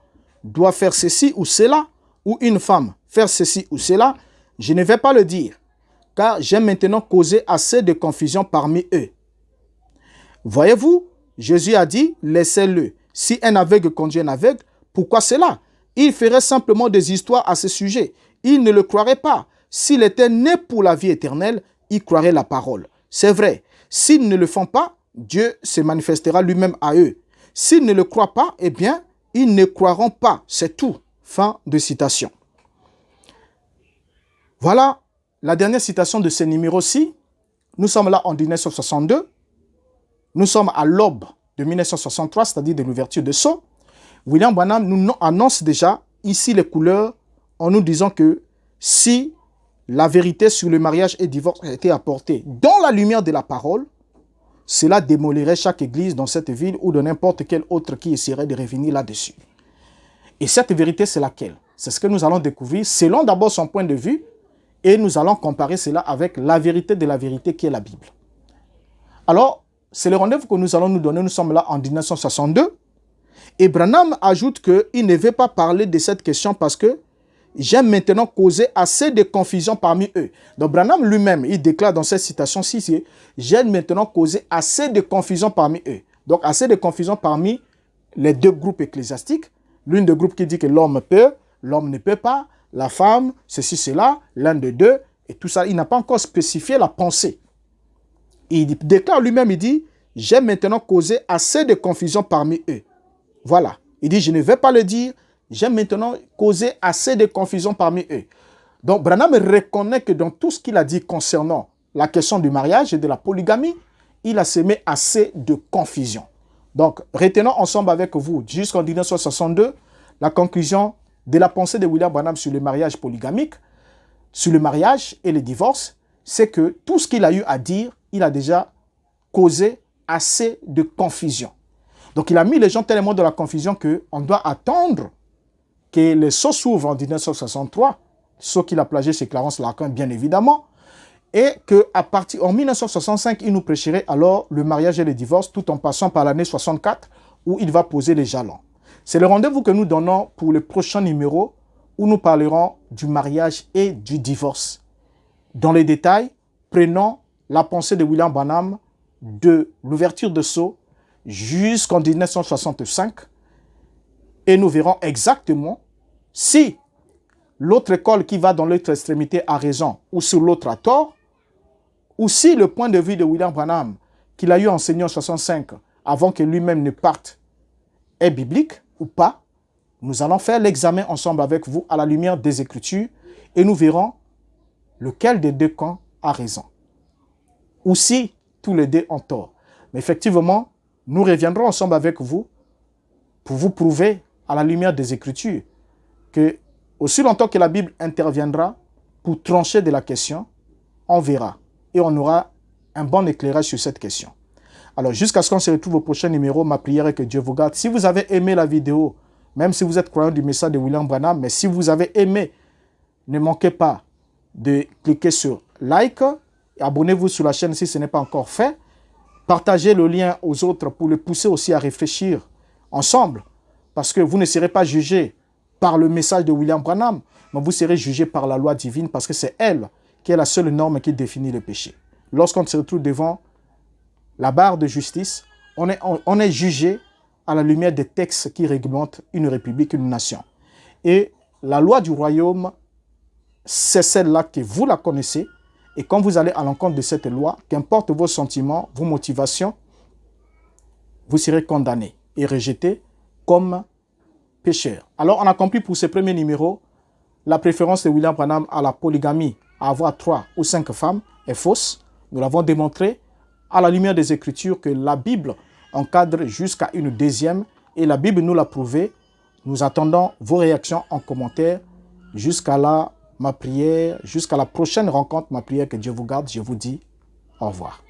doit faire ceci ou cela, ou une femme faire ceci ou cela, je ne vais pas le dire, car j'ai maintenant causé assez de confusion parmi eux. Voyez-vous, Jésus a dit, laissez-le. Si un aveugle conduit un aveugle, pourquoi cela? Il ferait simplement des histoires à ce sujet. Il ne le croirait pas. S'il était né pour la vie éternelle, il croirait la parole. C'est vrai. S'ils ne le font pas, Dieu se manifestera lui-même à eux. S'ils ne le croient pas, eh bien, ils ne croiront pas. C'est tout. Fin de citation. Voilà la dernière citation de ce numéro-ci. Nous sommes là en 1962. Nous sommes à l'aube de 1963, c'est-à-dire de l'ouverture de Sceaux. William Branham nous annonce déjà ici les couleurs en nous disant que si la vérité sur le mariage et le divorce a été apportée dans la lumière de la parole, cela démolirait chaque église dans cette ville ou de n'importe quelle autre qui essaierait de revenir là-dessus. Et cette vérité, c'est laquelle? C'est ce que nous allons découvrir selon d'abord son point de vue et nous allons comparer cela avec la vérité de la vérité qui est la Bible. Alors, c'est le rendez-vous que nous allons nous donner. Nous sommes là en 1962. Et Branham ajoute qu'il ne veut pas parler de cette question parce que j'ai maintenant causé assez de confusion parmi eux. Donc Branham lui-même, il déclare dans cette citation-ci, j'ai maintenant causé assez de confusion parmi eux. Donc assez de confusion parmi les deux groupes ecclésiastiques. L'une des groupes qui dit que l'homme peut, l'homme ne peut pas, la femme, ceci, cela, l'un de deux, et tout ça. Il n'a pas encore spécifié la pensée. Il déclare lui-même, il dit, j'ai maintenant causé assez de confusion parmi eux. Voilà. Il dit, je ne vais pas le dire, j'ai maintenant causé assez de confusion parmi eux. Donc, Branham reconnaît que dans tout ce qu'il a dit concernant la question du mariage et de la polygamie, il a semé assez de confusion. Donc, retenons ensemble avec vous, jusqu'en 1962, la conclusion de la pensée de William Branham sur le mariage polygamique, sur le mariage et le divorce, c'est que tout ce qu'il a eu à dire, il a déjà causé assez de confusion. Donc, il a mis les gens tellement dans la confusion qu'on doit attendre que les Sceaux s'ouvrent en 1963, Sceaux qu'il a plagié chez Clarence Larkin, bien évidemment, et qu'à partir en 1965, il nous prêcherait alors le mariage et le divorce, tout en passant par l'année 64, où il va poser les jalons. C'est le rendez-vous que nous donnons pour le prochain numéro, où nous parlerons du mariage et du divorce. Dans les détails, prenons la pensée de William Branham de l'ouverture de Sceaux jusqu'en 1965, et nous verrons exactement si l'autre école qui va dans l'autre extrémité a raison ou sur l'autre a tort, ou si le point de vue de William Branham qu'il a eu enseigné en 65 avant que lui-même ne parte est biblique ou pas. Nous allons faire l'examen ensemble avec vous à la lumière des Écritures et nous verrons lequel des deux camps a raison. Ou si tous les deux ont tort. Mais effectivement, nous reviendrons ensemble avec vous pour vous prouver à la lumière des Écritures que aussi longtemps que la Bible interviendra pour trancher de la question, on verra et on aura un bon éclairage sur cette question. Alors, jusqu'à ce qu'on se retrouve au prochain numéro, ma prière est que Dieu vous garde. Si vous avez aimé la vidéo, même si vous êtes croyant du message de William Branham, mais si vous avez aimé, ne manquez pas de cliquer sur like, abonnez-vous sur la chaîne si ce n'est pas encore fait, partagez le lien aux autres pour les pousser aussi à réfléchir ensemble, parce que vous ne serez pas jugé par le message de William Branham, mais vous serez jugé par la loi divine, parce que c'est elle qui est la seule norme qui définit le péché. Lorsqu'on se retrouve devant la barre de justice, on est jugé à la lumière des textes qui réglementent une république, une nation. Et la loi du royaume, c'est celle-là que vous la connaissez. Et quand vous allez à l'encontre de cette loi, qu'importe vos sentiments, vos motivations, vous serez condamné et rejeté comme pécheur. Alors, on a compris pour ce premier numéro, la préférence de William Branham à la polygamie, à avoir 3 ou 5 femmes, est fausse. Nous l'avons démontré à la lumière des Écritures que la Bible encadre jusqu'à une deuxième et la Bible nous l'a prouvé. Nous attendons vos réactions en commentaire. Jusqu'à là, ma prière, jusqu'à la prochaine rencontre, ma prière, que Dieu vous garde. Je vous dis au revoir.